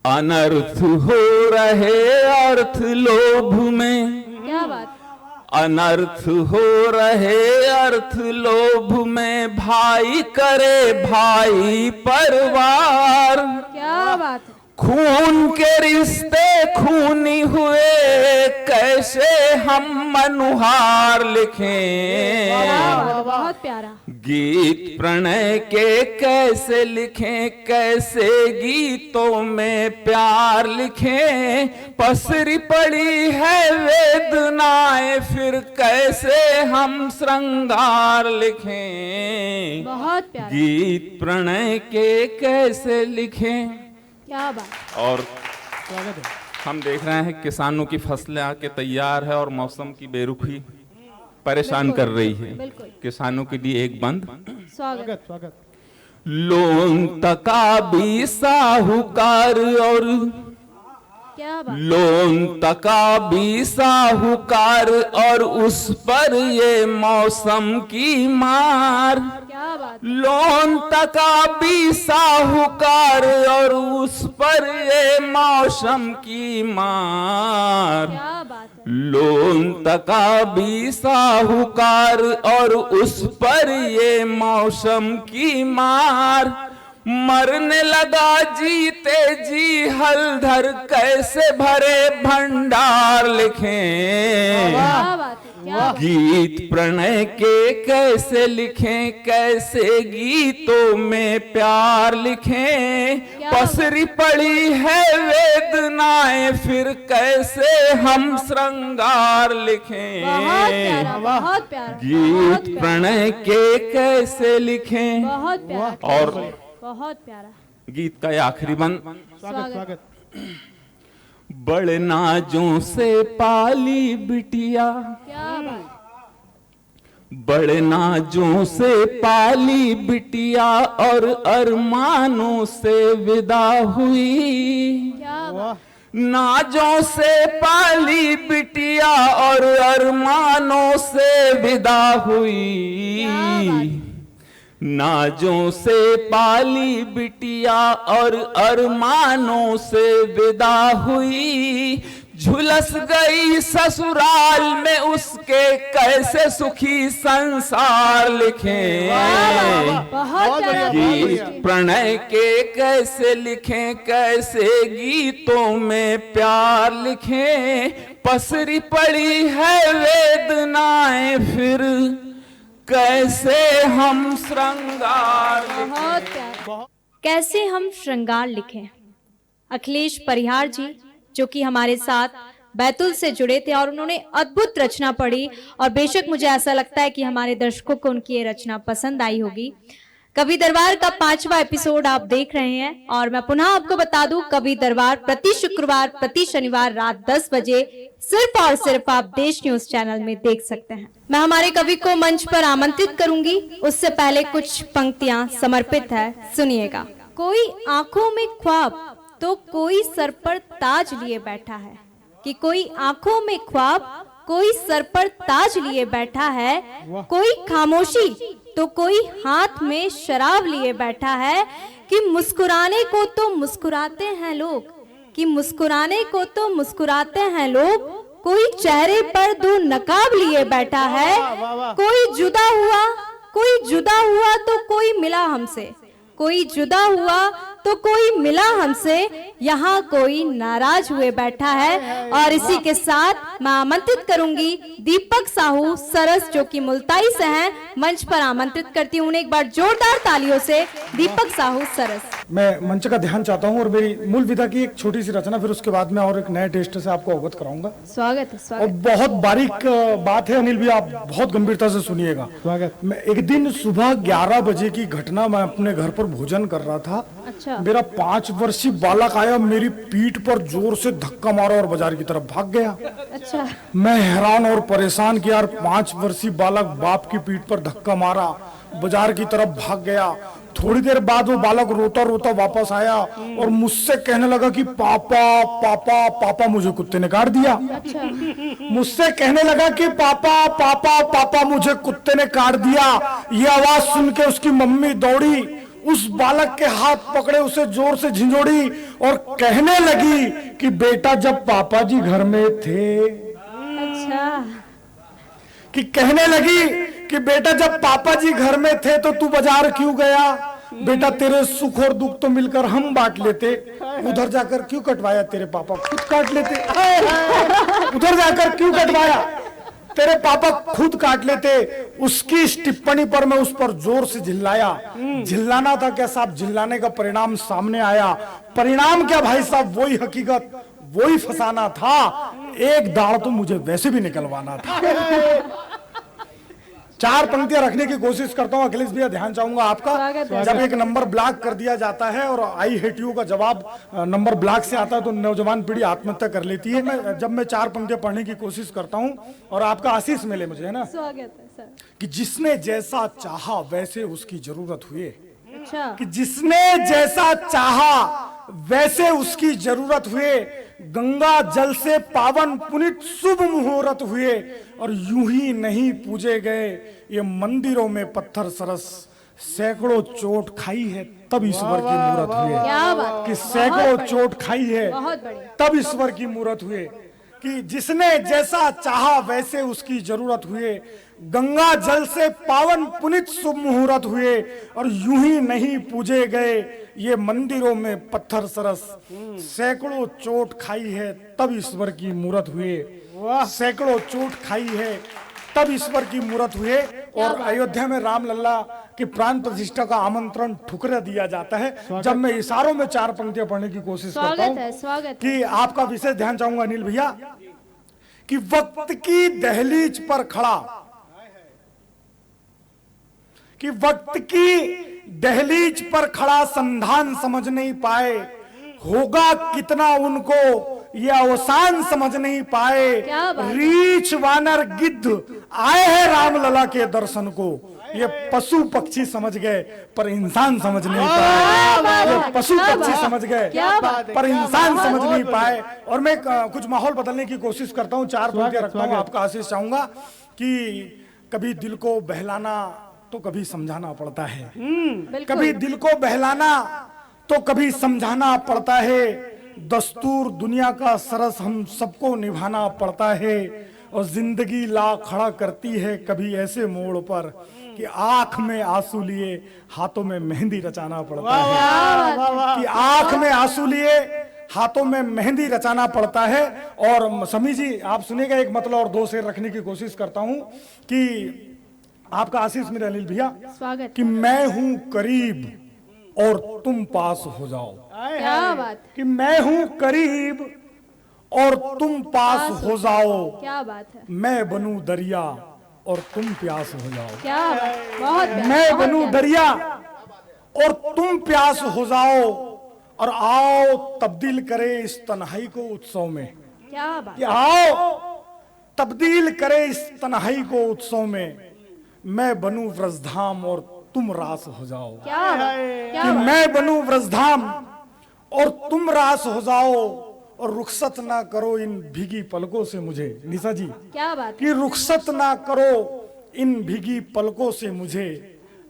अनर्थ हो रहे अर्थ लोभ में। क्या बात। अनर्थ हो रहे अर्थ लोभ में भाई करे भाई परवार। क्या बात है। खून के रिश्ते खूनी हुए कैसे हम मनुहार लिखें। बहुत प्यारा। गीत प्रणय के कैसे लिखें, कैसे गीतों में प्यार लिखें। पसरी पड़ी है वेदनाएं फिर कैसे हम श्रृंगार लिखें। बहुत प्यारा। गीत प्रणय के कैसे लिखें। क्या बात। और हम देख रहे हैं किसानों की फसलें आके तैयार है और मौसम की बेरुखी परेशान कर रही है। किसानों के लिए एक बंद। स्वागत स्वागत। लोन तका भी साहूकार और क्या बात। लोन तका भी साहूकार और उस पर ये मौसम की मार। क्या बात। लोन तका भी साहूकार और उस पर ये मौसम की मार। क्या बात है। लोन तका भी साहूकार और उस पर ये मौसम की मार, मरने लगा जीते जी हलधर कैसे भरे भंडार लिखें। क्या बात है, क्या गीत प्रणय के कैसे लिखें, कैसे गीतों में प्यार लिखें। पसरी पड़ी है वेदनाएं फिर कैसे हम श्रृंगार लिखें। बहुत प्यारा, बहुत प्यारा, गीत प्रणय के कैसे लिखें। बहुत प्यारा, और बहुत प्यारा। गीत का ये आखिरी बंद। स्वागत। बड़े नाजों से पाली बिटिया, क्या बात, बड़े नाजों से पाली बिटिया और अरमानों से विदा हुई। क्या बात, नाजों से पाली बिटिया और अरमानों से विदा हुई। नाजों से पाली बिटिया और अरमानों से विदा हुई। झुलस गई ससुराल में उसके कैसे सुखी संसार लिखें। बहुत प्यारा। गीत प्रणय के कैसे लिखें, कैसे गीतों में प्यार लिखें। पसरी पड़ी है वेदनाएं फिर कैसे हम श्रृंगार लिखें। बहुत प्यारा। कैसे हम श्रृंगार लिखें। अखिलेश परिहार जी जो कि हमारे साथ बैतुल से जुड़े थे और उन्होंने अद्भुत रचना पढ़ी और बेशक मुझे ऐसा लगता है कि हमारे दर्शकों को उनकी ये रचना पसंद आई होगी। कवि दरबार का 5वां एपिसोड आप देख रहे हैं और मैं पुनः आपको बता दूं, कवि दरबार प्रति शुक्रवार प्रति शनिवार रात 10 बजे सिर्फ और सिर्फ आप देश न्यूज चैनल में देख सकते हैं। मैं हमारे कवि को मंच पर आमंत्रित करूंगी, उससे पहले कुछ पंक्तियां समर्पित है, सुनिएगा। कोई आंखों में ख्वाब तो कोई सर पर ताज लिए बैठा है, कि कोई आंखों में ख्वाब कोई सर पर ताज लिए बैठा है। कोई खामोशी तो कोई हाथ में शराब लिए बैठा है, कि मुस्कुराने को तो मुस्कुराते हैं लोग, कि मुस्कुराने को तो मुस्कुराते हैं लोग। कोई चेहरे पर 2 नकाब लिए बैठा है। कोई जुदा हुआ तो कोई मिला हमसे, कोई जुदा हुआ तो कोई मिला हमसे, यहाँ कोई नाराज हुए बैठा है। और इसी के साथ मैं आमंत्रित करूंगी दीपक साहू सरस जो कि मुल्ताई से हैं, मंच पर आमंत्रित करती हूँ उन्हें एक बार जोरदार तालियों से। दीपक साहू सरस। मैं मंच का ध्यान चाहता हूँ और मेरी मूल विधा की एक छोटी सी रचना, फिर उसके बाद मैं और एक नए टेस्ट से आपको अवगत कराऊंगा। स्वागत है, और स्वागत। बहुत बारीक बात है अनिल भी, आप बहुत गंभीरता से सुनिएगा। मैं एक दिन सुबह 11 बजे की घटना, मैं अपने घर पर भोजन कर रहा था। अच्छा। मेरा 5 वर्षीय बालक आया, मेरी पीठ पर जोर से धक्का मारा और बाजार की तरफ भाग गया। अच्छा। मैं हैरान और परेशान कि यार 5 वर्षीय बालक बाप की पीठ पर धक्का मारा, बाजार की तरफ भाग गया। थोड़ी देर बाद वो बालक रोता रोता वापस आया और मुझसे कहने लगा कि पापा पापा पापा, मुझे कुत्ते ने काट दिया। मुझसे कहने लगा कि पापा पापा पापा, मुझे कुत्ते ने काट दिया। ये आवाज सुन के उसकी मम्मी दौड़ी, उस बालक के हाथ पकड़े, उसे जोर से झिंझोड़ी और कहने लगी कि बेटा जब पापा जी घर में थे। अच्छा। कि कहने लगी कि बेटा जब पापा जी घर में थे तो तू बाजार क्यों गया? बेटा तेरे सुख और दुख तो मिलकर हम बांट लेते, उधर जाकर क्यों कटवाया? तेरे पापा खुद काट लेते। उधर जाकर क्यों कटवाया? तेरे पापा खुद काट लेते। उसकी इस टिप्पणी पर मैं उस पर जोर से चिल्लाया। चिल्लाना था क्या साहब, चिल्लाने का परिणाम सामने आया। परिणाम क्या भाई साहब, वही हकीकत, वही फसाना था। एक दाढ़ तो मुझे वैसे भी निकलवाना था। 4 पंक्तियां रखने की कोशिश करता हूं। अखिलेश भैया ध्यान चाहूंगा आपका। जब एक नंबर ब्लॉक कर दिया जाता है और आई हेट यू का जवाब नंबर ब्लॉक से आता है तो नौजवान पीढ़ी आत्महत्या कर लेती है। जब मैं 4 पंक्तियां पढ़ने की कोशिश करता हूं और आपका आशीष मिले मुझे, है ना, स्वागत है सर। कि जिसने जैसा चाहा वैसे उसकी जरूरत हुए। अच्छा। कि जिसने जैसा चाहा वैसे उसकी जरूरत हुए। गंगा जल से पावन पुनित शुभ मुहूर्त हुए और यूं ही नहीं पूजे गए ये मंदिरों में पत्थर सरस। सैकड़ों चोट खाई है तब ईश्वर की मूर्त हुए। क्या बात, कि सैकड़ों चोट खाई है बहुत बढ़िया। तब ईश्वर की मूर्त हुए। कि जिसने जैसा चाहा वैसे उसकी जरूरत हुए, गंगा जल से पावन पुनित शुभ मुहूर्त हुए, और यूं ही नहीं पूजे गए ये मंदिरों में पत्थर सरस। सैकड़ों चोट खाई है तब ईश्वर की मूरत हुए, सैकड़ों चोट खाई है तब ईश्वर की मूरत हुए। और अयोध्या में रामलला की प्राण प्रतिष्ठा का आमंत्रण ठुकरा दिया जाता है। जब मैं इशारों में 4 पंक्तियां पढ़ने की कोशिश करता हूं स्वागत कि आपका विशेष ध्यान चाहूंगा अनिल भैया, कि वक्त की दहलीज पर खड़ा, कि वक्त की दहलीज पर खड़ा संधान समझ नहीं पाए, होगा कितना उनको ये अवसान समझ नहीं पाए। रीछ वानर गिद्ध आए हैं रामलला के दर्शन को, ये पशु पक्षी समझ गए पर इंसान समझ नहीं पाए। ये पशु पक्षी समझ गए पर इंसान समझ नहीं पाए। और मैं कुछ माहौल बदलने की कोशिश करता हूँ, 4 पंक्तियां रखता हूँ, आपका आशीष चाहूंगा कि कभी दिल को बहलाना तो कभी समझाना पड़ता है, कभी दिल को बहलाना तो कभी समझाना पड़ता है। दस्तूर दुनिया का सरस हम सबको निभाना पड़ता है, और जिंदगी ला खड़ा करती है कभी ऐसे मोड़ पर कि आंख में आंसू लिए हाथों में मेहंदी रचाना पड़ता है, कि आंख में आंसू लिए हाथों में मेहंदी रचाना पड़ता है। और समी जी आप सुनिएगा, एक मतलब और 2 शेर रखने की कोशिश करता हूं कि आपका आशीष मेरे अनिल भैया, स्वागत कि मैं हूं करीब और तुम पास हो जाओ। क्या बात, कि मैं हूं करीब और तुम पास हो जाओ, क्या बात है, मैं बनूं दरिया और तुम प्यास हो जाओ। क्या बात, बहुत प्यारा, मैं बहुत बनूं प्यारा। दरिया और तुम प्यास हो जाओ, और आओ तब्दील करे इस तन्हाई को उत्सव में। क्या बात, कि आओ तब्दील करे इस तन्हाई को उत्सव में, मैं बनूं व्रजधाम और तुम रास हो जाओ। क्या बात, क्या कि बात, मैं बनूं व्रजधाम और तुम रास हो जाओ, और रुखसत ना करो इन भीगी पलकों से मुझे। निशा जी, क्या बात, कि रुखसत ना करो इन भीगी पलकों से मुझे,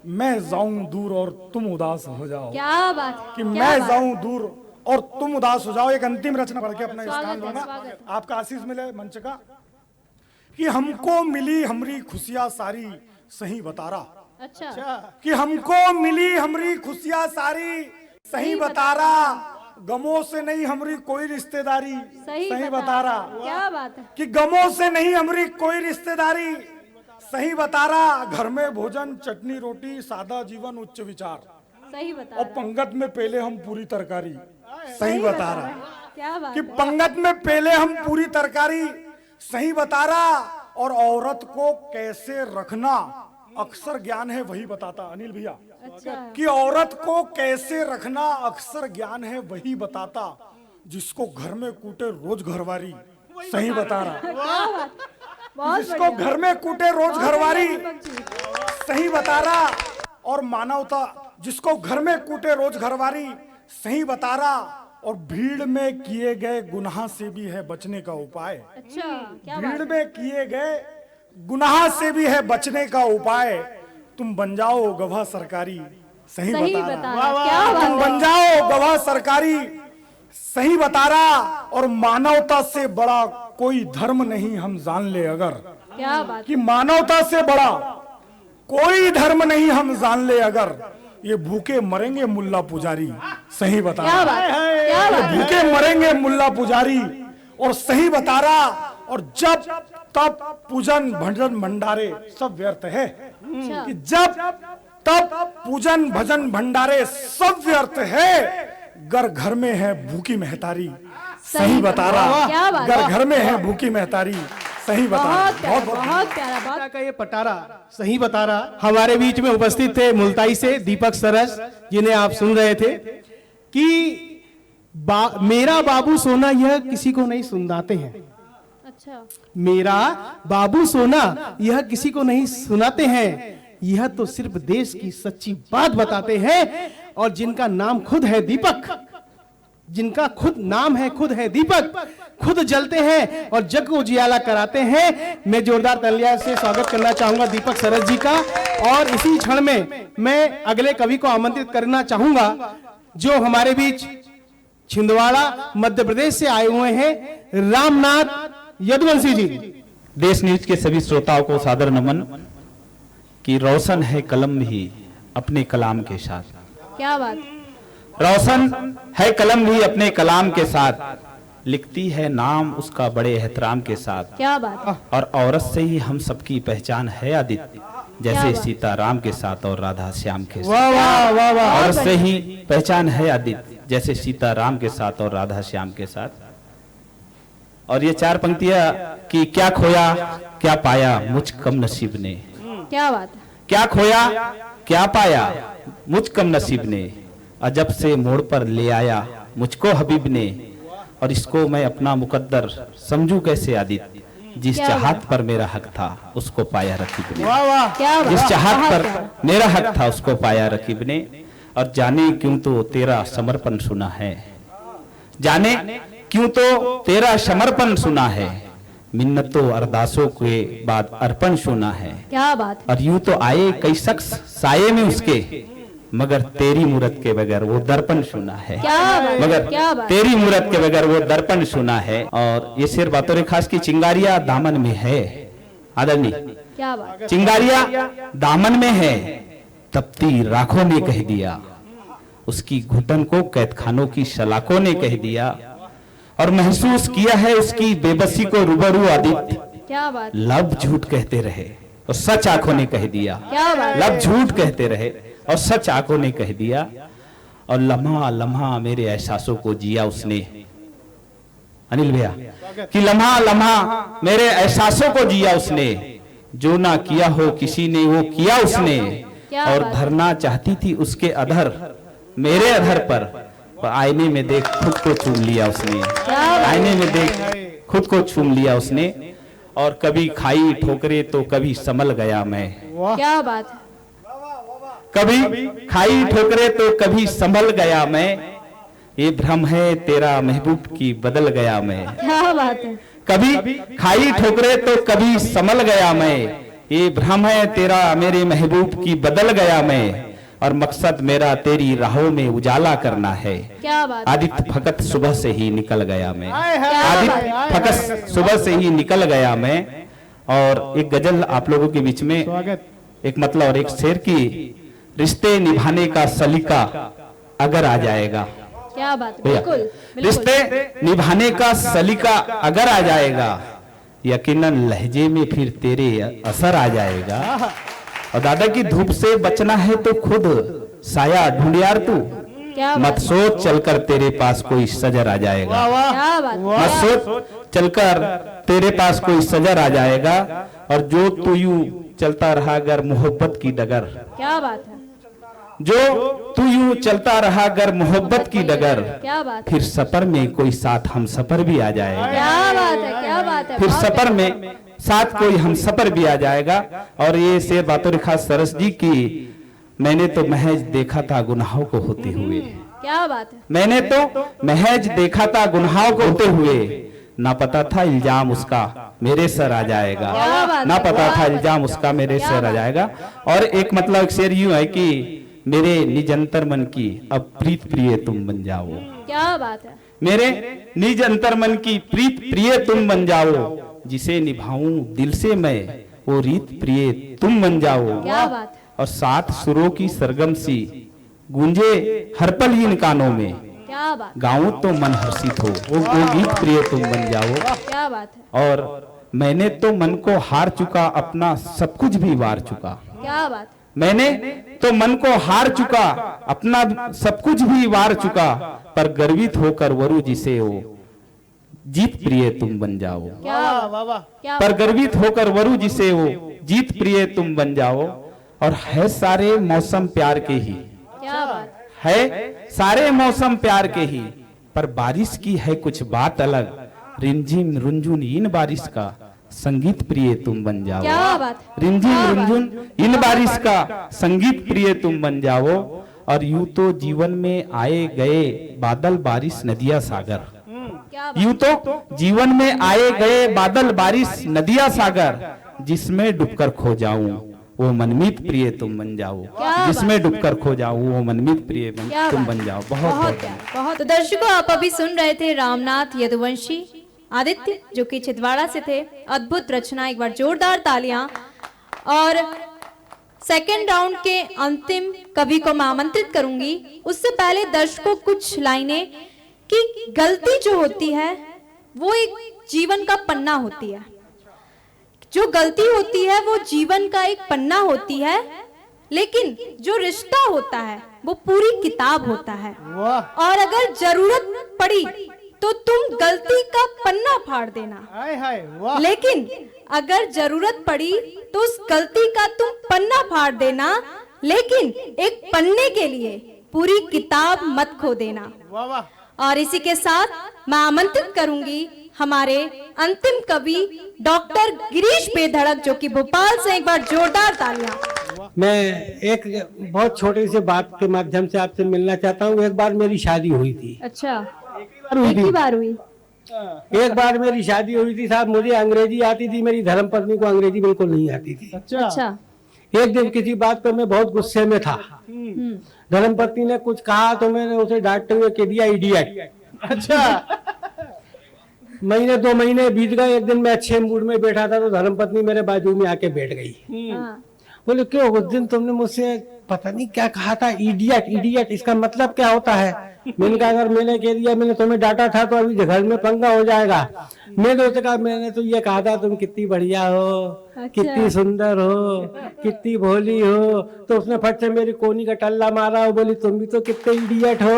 मैं जाऊं दूर और तुम उदास हो जाओ। क्या बात, कि क्या मैं बात। जाऊं दूर और तुम उदास हो जाओ। एक अंतिम रचना पढ़ के अपना स्वागत स्थान है, लूंगा, स्वागत। आपका आशीष मिले मंच का। कि हमको मिली हमरी खुशियां सारी सही बतारा, अच्छा, कि हमको मिली हमरी खुशियां सारी सही बतारा, गमों से नहीं हमरी कोई रिश्तेदारी सही बतारा। क्या बात है, कि गमों से नहीं हमरी कोई रिश्तेदारी सही बतारा, घर में भोजन चटनी रोटी सादा जीवन उच्च विचार, सही बता और रहा, पंगत में पहले हम पूरी तरकारी सही बता रहा। क्या बात कि है, पंगत में पहले हम पूरी तरकारी सही बता रहा, और औरत को कैसे रखना अक्सर ज्ञान है वही बताता। अनिल भैया, अच्छा, कि औरत को कैसे रखना अक्सर ज्ञान है वही बताता, जिसको घर में कूटे रोज घरवारी सही बता रहा। क्या बात, बहुत जिसको घर में कूटे रोज घरवारी सही बता रहा, और मानवता जिसको घर में कूटे रोज घरवारी सही बता रहा, और भीड़ में किए गए गुनाह से भी है बचने का उपाय। अच्छा, क्या बात, भीड़ में किए गए गुनाह से भी है बचने का उपाय, तुम बन जाओ गवाह सरकारी सही सही बता बता रहा। रहा, क्या तुम बात बन जाओ गवाह सरकारी सही बता रहा, और मानवता से बड़ा कोई धर्म नहीं हम जान ले अगर, क्या बात, कि मानवता से बड़ा कोई धर्म नहीं हम जान ले अगर, ये भूखे मरेंगे मुल्ला पुजारी सही बता क्या रहा। बात, क्या ये बात, भूखे मरेंगे मुल्ला पुजारी और सही बता रहा, और जब तब पूजन भजन भंडारे सब व्यर्थ है। अच्छा, कि जब तब पूजन भजन भंडारे सब व्यर्थ है, गर घर में है भूखी महतारी सही बता रहा। क्या बात, गर घर में है भूखी महतारी सही बता रहा। बहुत प्यारा, बहुत प्यारा, बहुत का ये पटारा सही बता रहा। हमारे बीच में उपस्थित थे मुल्ताई से दीपक सरस, जिन्हें आप सुन रहे थे कि मेरा बाबू सोना यह किसी को नहीं सुनाते हैं। अच्छा, मेरा बाबू सोना यह किसी को नहीं सुनाते हैं, यह तो सिर्फ देश की सच्ची बात बताते हैं। और जिनका नाम खुद है दीपक, जिनका खुद नाम है खुद है दीपक, खुद जलते हैं और जग को उजियाला कराते हैं। मैं जोरदार तालियां से स्वागत करना चाहूंगा दीपक सरस जी का। और इसी क्षण में मैं अगले कवि को आमंत्रित करना चाहूंगा, जो हमारे बीच छिंदवाड़ा मध्य प्रदेश से आए हुए हैं, रामनाथ यदुवंशी जी। देश न्यूज के सभी श्रोताओं को सादर नमन कि रोशन है कलम भी अपने कलाम के साथ। क्या बात, रोशन है कलम भी अपने कलाम के साथ, लिखती है नाम उसका बड़े एहतराम के साथ। क्या बात, और औरत से ही हम सबकी पहचान है आदित्य, क्या जैसे बात। सीताराम के साथ और राधा श्याम के वाह साथ। वाह वाह वाह। औरत से ही पहचान है आदित्य, जैसे सीताराम के साथ और राधा श्याम के साथ। और ये चार पंक्तियां कि क्या खोया क्या पाया मुझ कम नसीब ने, क्या बात, क्या खोया क्या पाया मुझ कम नसीब ने, अजब से मोड़ पर ले आया मुझको हबीब ने, और इसको मैं अपना मुकद्दर समझूं कैसे आदित्य, जिस क्या चाहत पर मेरा हक था उसको पाया रकीब ने। वाह वाह। क्या जिस बात, चाहत बहुत पर प्यारा। मेरा हक था उसको पाया रकीब ने, और जाने क्यों तो तेरा समर्पण सुना है, जाने क्यों तो तेरा समर्पण सुना है, मिन्नतों अरदासों के बाद अर्पण सुना है। क्या बात, और यूं तो आए कई शख्स साये में उसके, मगर तेरी मूरत के बगैर वो दर्पण सुना है। क्या बात, मगर क्या बात, तेरी मूरत के बगैर वो दर्पण सुना है। और ये शेर बातों खास की चिंगारिया दामन में है आदरणीय, क्या बात, चिंगारिया दामन में है, तपती राखों ने कह दिया, उसकी घुटन को कैदखानों की सलाखों ने कह दिया, और महसूस किया है उसकी बेबसी को रूबरू आदित्य, क्या बात, लब झूठ कहते रहे और सच आंखों ने कह दिया। क्या बात, लब झूठ कहते रहे और सच आंखों ने कह दिया, और लम्हा लम्हा मेरे एहसासों को जिया उसने, अनिल भैया, कि लम्हा लम्हा मेरे एहसासों को जिया उसने, जो ना किया हो किसी ने वो किया उसने, क्या और बात। धरना चाहती थी उसके अधर मेरे अधर पर आईने में देख खुद को चूम लिया उसने, बात। आईने में देख खुद को चूम लिया उसने, और कभी खाई ठोकरे तो कभी संभल गया मैं, क्या बात, कभी खाई ठोकरे तो कभी संभल गया मैं, ये भ्रम है तेरा महबूब की बदल गया मैं, क्या बात है, कभी खाई ठोकरे तो कभी संभल गया मैं, ये भ्रम है तेरा मेरे महबूब की बदल गया मैं, और मकसद मेरा तेरी राहों में उजाला करना है, क्या बात, आदित्य फकत सुबह से ही निकल गया मैं, क्या आदित्य बात, फकत सुबह से ही निकल गया मैं। और एक गजल आप लोगों के बीच में, स्वागत। एक मतलब और एक शेर की, रिश्ते निभाने का सलीका अगर आ जाएगा, क्या बात, भैया, बिल्कुल, बिल्कुल, रिश्ते निभाने का सलीका अगर आ जाएगा, यकीनन लहजे में फिर तेरे असर आ जाएगा, और दादा की धूप से बचना है तो खुद साया ढूंढ यार तू, क्या मत बात, सोच चलकर तेरे पास कोई सजर आ जाएगा, क्या बात, मत सोच चलकर तेरे पास कोई सजर आ जाएगा, और जो तू यूं चलता रहा अगर मोहब्बत की डगर, क्या बात है, जो तू यूं चलता रहा अगर मोहब्बत की डगर, क्या बात, फिर सफर में कोई साथ हम सफर भी आ जाएगा, क्या बात है, क्या बात है, फिर बहुत सफर में साथ कोई हम सफर भी आ जाएगा। और ये शेर बातों खास सरस जी की, मैंने तो महज देखा था गुनाहों को होते हुए, क्या बात है, मैंने तो महज देखा था गुनाहों को होते हुए, ना पता था इल्जाम उसका मेरे सर आ जाएगा, क्या बात ना है, पता था बहुत इल्जाम उसका मेरे क्या सर आ बात। जाएगा। और एक मतलब एक शेर यूं है कि मेरे निज अंतर मन की अब प्रीत प्रिय तुम बन जाओ, क्या बात है, मेरे निज अंतर मन की प्रीत प्रिय तुम बन जाओ, जिसे निभाऊं दिल से मैं वो रीत प्रिय तुम बन जाओ, क्या बात है, और सात सुरों की सरगम सी गूंजे हर पल इन कानों में, क्या बात, गाऊं तो मन हर्षित हो वो गीत प्रिय तुम बन जाओ। क्या बात है, और मैंने तो मन को हार चुका अपना सब कुछ भी वार चुका, क्या बात, मैंने तो मन को हार चुका अपना सब कुछ भी वार चुका, पर गर्वित होकर वरु जिसे हो जीत प्रिय तुम बन जाओ, क्या बात, क्या पर बात, गर्वित होकर वरु जिसे हो जीत प्रिय तुम बन जाओ। और है सारे मौसम प्यार के ही, क्या बात, है सारे मौसम प्यार के ही, पर बारिश की है कुछ बात अलग, रिमझिम रुंझुन इन बारिश का संगीत प्रिय तुम बन जाओ, क्या बात, रिमझिम क्या बात। रुंझुन इन बारिश का संगीत प्रिय तुम बन जाओ। और यूं तो जीवन में आए गए बादल बारिश नदिया सागर, क्या बात, यूं तो जीवन में आए गए बादल बारिश नदिया सागर, जिसमें डूबकर खो जाऊं वो मनमीत प्रिय तुम बन जाओ, क्या जिसमें डूबकर खो जाऊं वो मनमीत प्रिय क्या तुम बात। बन जाओ। बहुत बहुत बहुत प्यार, बहुत। तो दर्शकों, आप अभी सुन रहे थे रामनाथ यदुवंशी आदित्य जो कि छिंदवाड़ा से थे। अद्भुत रचना, एक बार जोरदार तालियां। और सेकेंड राउंड के अंतिम कवि को मैं आमंत्रित करूंगी। उससे पहले दर्शकों कुछ लाइनें कि गलती जो होती है वो एक जीवन का पन्ना होती है। जो गलती होती है वो जीवन का एक पन्ना होती है, लेकिन जो रिश्ता होता है वो पूरी किताब होता है। और अगर जरूरत पड़ी तो तुम गलती का पन्ना फाड़ देना, लेकिन अगर जरूरत पड़ी तो उस गलती का तुम पन्ना फाड़ देना, लेकिन एक पन्ने के लिए पूरी किताब मत खो देना। और इसी के साथ मैं आमंत्रित करूंगी हमारे अंतिम कवि डॉक्टर गिरीश बेधड़क जो कि भोपाल से। एक बार जोरदार तालियां। मैं एक बहुत छोटी सी बात के माध्यम से आपसे मिलना चाहता हूँ। एक बार मेरी शादी हुई थी। अच्छा, एक ही बार हुई? एक बार मेरी शादी हुई थी साहब। मुझे अंग्रेजी आती थी, मेरी धर्मपत्नी को अंग्रेजी बिल्कुल नहीं आती थी। अच्छा। एक दिन किसी बात पर मैं बहुत गुस्से में था। धर्मपत्नी ने कुछ कहा तो मैंने उसे डांटते हुए कह दिया इडियट। अच्छा। महीने 2 महीने बीत गए। एक दिन मैं अच्छे मूड में बैठा था तो धर्मपत्नी मेरे बाजू में आके बैठ गई। बोले क्यों, उस दिन तुमने मुझसे पता नहीं क्या कहा था, इडियट। इडियट इसका मतलब क्या होता है? मैंने कहा अगर मैंने कह दिया मैंने तुम्हें डांटा था तो अभी घर में पंगा हो जाएगा। मैंने उसे कहा मैंने तो ये कहा था तुम कितनी बढ़िया हो, कितनी सुंदर हो, कितनी भोली हो। तो उसने फट से मेरी कोनी का टल्ला मारा और बोली तुम भी तो कितने इडियट हो।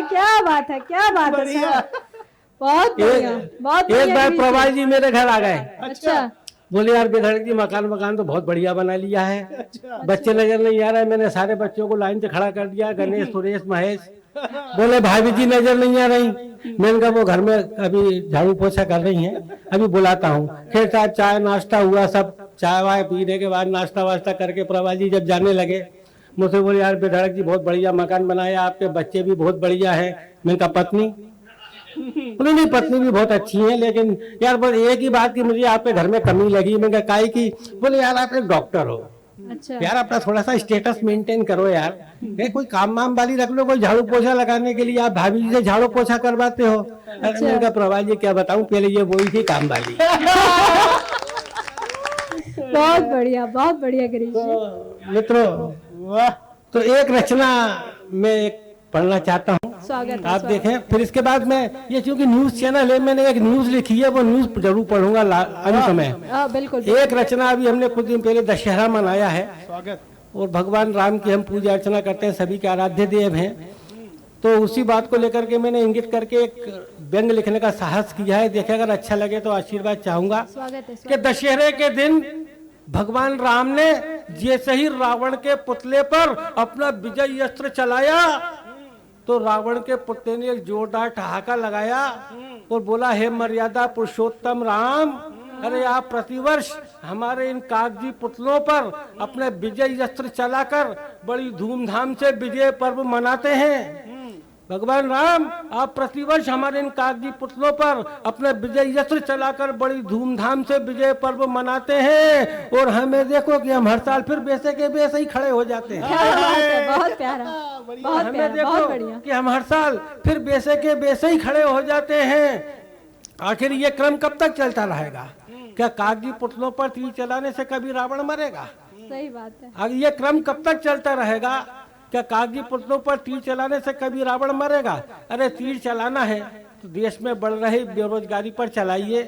क्या बात है, क्या बात है, बहुत बढ़िया, बहुत एक बार प्रवास जी मेरे घर आ गए। अच्छा। बोले यार बेधड़क जी मकान तो बहुत बढ़िया बना लिया है। बच्चे नजर नहीं आ रहे। मैंने सारे बच्चों को लाइन से खड़ा कर दिया, गणेश, सुरेश, महेश। बोले भाभी जी नजर नहीं आ रही। मैंने कहा वो घर में अभी झाड़ू पोछा कर रही हैं, अभी बुलाता हूँ। फिर साहब चाय नाश्ता हुआ, सब चाय वाय पीने के बाद नाश्ता वास्ता करके प्रवास जी जब जाने लगे मुझसे बोले यार बेधड़क जी बहुत बढ़िया मकान बनाया, आपके बच्चे भी बहुत बढ़िया है। मैंने कहा पत्नी? बोले नहीं पत्नी भी बहुत अच्छी है, लेकिन यार बस एक ही बात की मुझे आपके घर में कमी लगी। मैंने कहा काहे की? बोले यार आप एक डॉक्टर हो। अच्छा। यार अपना थोड़ा सा स्टेटस मेंटेन करो यार। कोई काम वाम वाली रख लो, कोई झाड़ू पोछा लगाने के लिए। आप भाभी जी से झाड़ू पोछा करवाते हो। अरे मैंने कहा प्रभा जी क्या बताऊं, पहले ये वही थी काम वाली। बहुत बढ़िया गिरीश जी। मित्रों तो एक रचना मैं पढ़ना चाहता हूँ, स्वागत आप देखें। फिर इसके बाद मैं ये क्योंकि न्यूज चैनल है, मैंने एक न्यूज लिखी है, वो न्यूज जरूर पढ़ूंगा अंत में। बिल्कुल। एक रचना अभी हमने कुछ दिन पहले दशहरा मनाया है और भगवान राम की हम पूजा अर्चना करते हैं, सभी के आराध्य देव हैं। तो उसी बात को लेकर के मैंने इंगित करके एक व्यंग लिखने का साहस किया है। देखे अगर अच्छा लगे तो आशीर्वाद चाहूंगा। कि दशहरे के दिन भगवान राम ने जैसे ही रावण के पुतले पर अपना विजय अस्त्र चलाया तो रावण के पुतले ने एक जोरदार ठहाका लगाया और बोला हे मर्यादा पुरुषोत्तम राम, अरे आप प्रतिवर्ष हमारे इन कागजी पुतलों पर अपने विजय अस्त्र चलाकर बड़ी धूमधाम से विजय पर्व मनाते हैं। भगवान राम आप प्रतिवर्ष हमारे इन कागजी पुतलों पर अपने विजय अस्त्र चलाकर बड़ी धूमधाम से विजय पर्व मनाते हैं और हमें देखो कि हम हर साल फिर वैसे के वैसे ही खड़े हो जाते हैं। बहुत प्यारा, हमें देखो कि हम हर साल फिर वैसे के वैसे ही खड़े हो जाते हैं। आखिर ये क्रम कब तक चलता रहेगा? क्या कागजी पुतलों पर तीर चलाने से कभी रावण मरेगा? सही बात है। आगे ये क्रम कब तक चलता रहेगा? क्या कागजी पुतलों पर तीर चलाने से कभी रावण मरेगा? अरे तीर चलाना है तो देश में बढ़ रही बेरोजगारी पर चलाइए,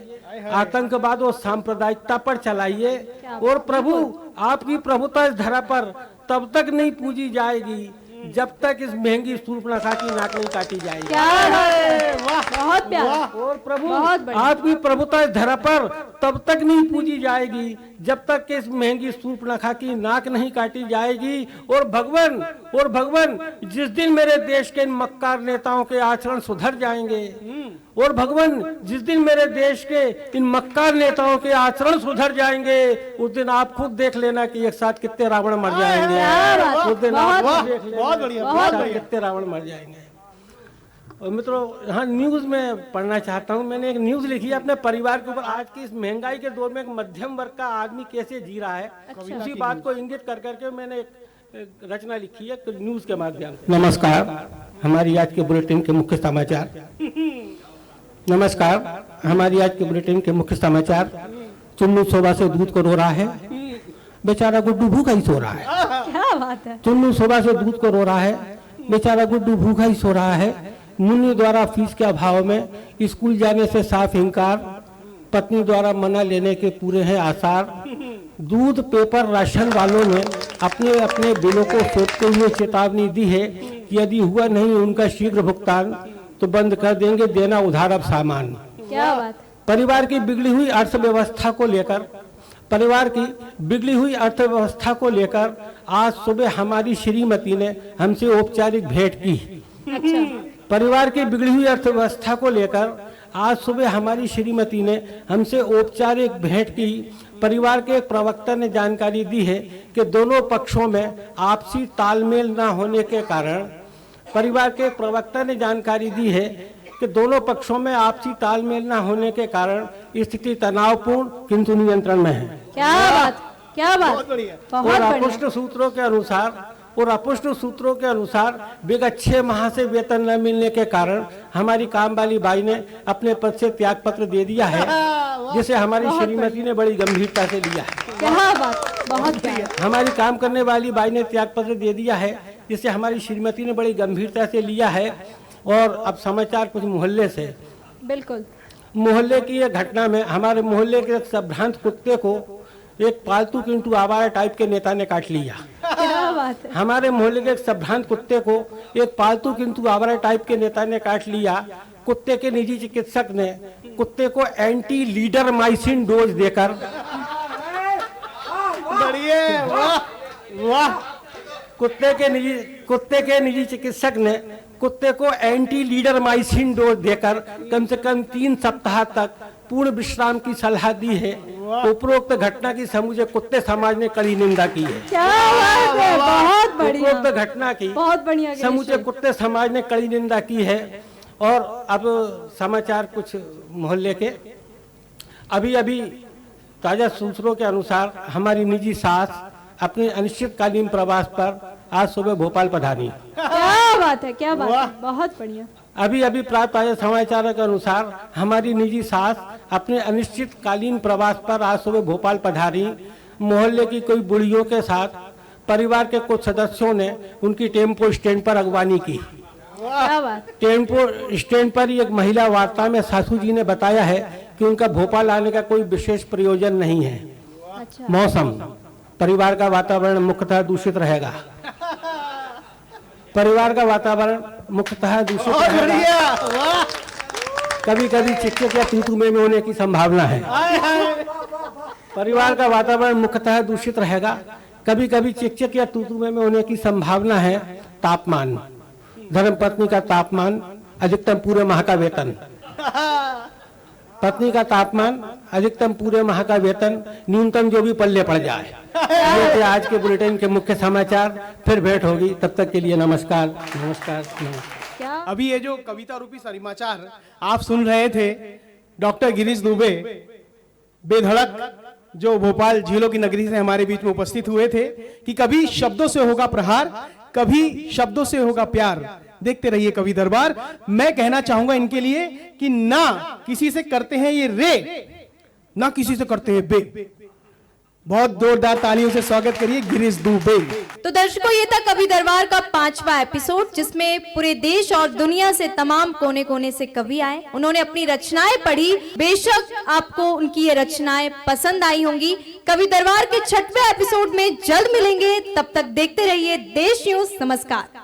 आतंकवाद और सांप्रदायिकता पर चलाइए। और प्रभु आपकी प्रभुता इस धरा पर तब तक नहीं पूजी जाएगी जब तक इस महंगी शूर्पणखा की नाक नहीं काटी जाएगी। क्या है? बहुत प्यारा। और प्रभु आपकी प्रभुता इस धरा पर तब तक नहीं पूजी जाएगी जब तक कि इस महंगी शूर्पणखा की नाक नहीं काटी जाएगी। और भगवान जिस दिन मेरे देश के इन मक्कार नेताओं के आचरण सुधर जाएंगे, और भगवान जिस दिन मेरे देश के इन मक्कार नेताओं के आचरण सुधर जाएंगे, उस दिन आप खुद देख लेना कि एक साथ कितने रावण मर जाएंगे। उस दिन आप देख लेना कितने रावण मर जाएंगे। और मित्रों हाँ न्यूज में पढ़ना चाहता हूँ। मैंने एक न्यूज लिखी है अपने परिवार के ऊपर। आज की इस महंगाई के दौर में एक मध्यम वर्ग का आदमी कैसे जी रहा है, उसी बात को इंगित कर करके मैंने एक रचना लिखी है न्यूज के माध्यम से। नमस्कार, हमारी आज के बुलेटिन के मुख्य समाचार। नमस्कार। हमारी आज के बुलेटिन के मुख्य समाचार। चुन्नू सुबह से दूध को रो रहा है, बेचारा गुड्डू भूखा ही सो रहा है। क्या बात है। चुन्नू सुबह से दूध को रो रहा है, बेचारा गुड्डू भूखा ही सो रहा है। मुन्नी द्वारा फीस के अभाव में स्कूल जाने से साफ इनकार, पत्नी द्वारा मना लेने के पूरे हैं आसार। दूध पेपर राशन वालों ने अपने अपने बिलों को सोचते हुए चेतावनी दी है कि यदि हुआ नहीं उनका शीघ्र भुगतान तो बंद कर देंगे देना उधार अब सामान। क्या बात। परिवार की बिगड़ी हुई अर्थव्यवस्था को लेकर आज सुबह हमारी श्रीमती ने हमसे औपचारिक भेंट की। अच्छा। परिवार की बिगड़ी हुई अर्थव्यवस्था को लेकर आज सुबह हमारी श्रीमती ने हमसे औपचारिक भेंट की। परिवार के एक प्रवक्ता ने जानकारी दी है कि दोनों पक्षों में आपसी तालमेल न होने के कारण स्थिति तनावपूर्ण किंतु नियंत्रण में है। क्या बात। बहुत बढ़िया। और अपुष्ट सूत्रों के अनुसार विगत 6 माह से वेतन न मिलने के कारण हमारी काम वाली बाई ने अपने पद से त्याग पत्र दे दिया है, जिसे हमारी श्रीमती ने बड़ी गंभीरता से लिया है। क्या बात। बहुत बढ़िया। हमारी काम करने वाली बाई ने त्याग पत्र दे दिया है, जिसे हमारी श्रीमती ने बड़ी गंभीरता से लिया है। और अब समाचार कुछ मोहल्ले से। बिल्कुल। मोहल्ले की एक घटना में हमारे मोहल्ले के एक संभ्रांत कुत्ते को एक पालतू किंतु आवारा टाइप के नेता ने काट लिया। क्या बात है। हमारे मोहल्ले के एक संभ्रांत कुत्ते को एक पालतू किंतु आवारा टाइप के नेता ने काट लिया। कुत्ते के निजी चिकित्सक ने कुत्ते को एंटी लीडरमाइसिन डोज देकर कुत्ते के निजी चिकित्सक ने कुत्ते को एंटी लीडरमाइसिन डोज देकर कम से कम 3 सप्ताह तक पूर्ण विश्राम की सलाह दी है। उपरोक्त घटना की समूचे कुत्ते समाज ने कड़ी निंदा की है। क्या बात है। बहुत बढ़िया। उपरोक्त घटना की बहुत बढ़िया। समूचे कुत्ते समाज ने कड़ी निंदा की है। और अब समाचार कुछ मोहल्ले के। अभी ताजा सूत्रों के अनुसार हमारी निजी सास अपने अनिश्चितकालीन प्रवास पर आज सुबह भोपाल पधारी। क्या बात है। क्या बात है। बहुत बढ़िया। अभी प्राप्त ताजा समाचारों के अनुसार हमारी निजी सास अपने अनिश्चितकालीन प्रवास पर आज सुबह भोपाल पधारी। मोहल्ले की कोई बुढ़ियों के साथ परिवार के कुछ सदस्यों ने उनकी टेम्पो स्टैंड पर अगवानी की। क्या बात। टेम्पो स्टैंड पर एक महिला वार्ता में सासू जी ने बताया है कि उनका भोपाल आने का कोई विशेष प्रयोजन नहीं है। अच्छा। मौसम, परिवार का वातावरण मुख्यतः दूषित रहेगा। कभी कभी चिकचिक या तू में होने की संभावना है। परिवार का वातावरण मुख्यतः दूषित रहेगा। कभी कभी चिकचिक या तू में होने की संभावना है। तापमान, धर्मपत्नी का तापमान अधिकतम पूरे माह का वेतन। पत्नी का तापमान अधिकतम पूरे माह का वेतन, न्यूनतम जो भी पल्ले पड़ जाए। ये थे आज के बुलेटिन के मुख्य समाचार। फिर भेंट होगी, तब तक के लिए नमस्कार। क्या। अभी ये जो कविता रूपी समाचार आप सुन रहे थे, डॉक्टर गिरीश दुबे बेधड़क जो भोपाल झीलों की नगरी से हमारे बीच में उपस्थित हुए थे कि कभी शब्दों से होगा प्रहार, कभी शब्दों से होगा प्यार। देखते रहिए कवि दरबार। मैं कहना चाहूंगा इनके लिए कि ना किसी से करते हैं ये रे, ना किसी से करते हैं बे। बहुत जोरदार तालियों से स्वागत करिए गिरीश दुबे। तो दर्शकों, ये था कवि दरबार का 5वां एपिसोड, जिसमें पूरे देश और दुनिया से तमाम कोने कोने से कवि आए। उन्होंने अपनी रचनाएं पढ़ी। बेशक आपको उनकी ये रचनाएं पसंद आई होंगी। कवि दरबार के 6वें एपिसोड में जल्द मिलेंगे। तब तक देखते रहिए देश न्यूज। नमस्कार।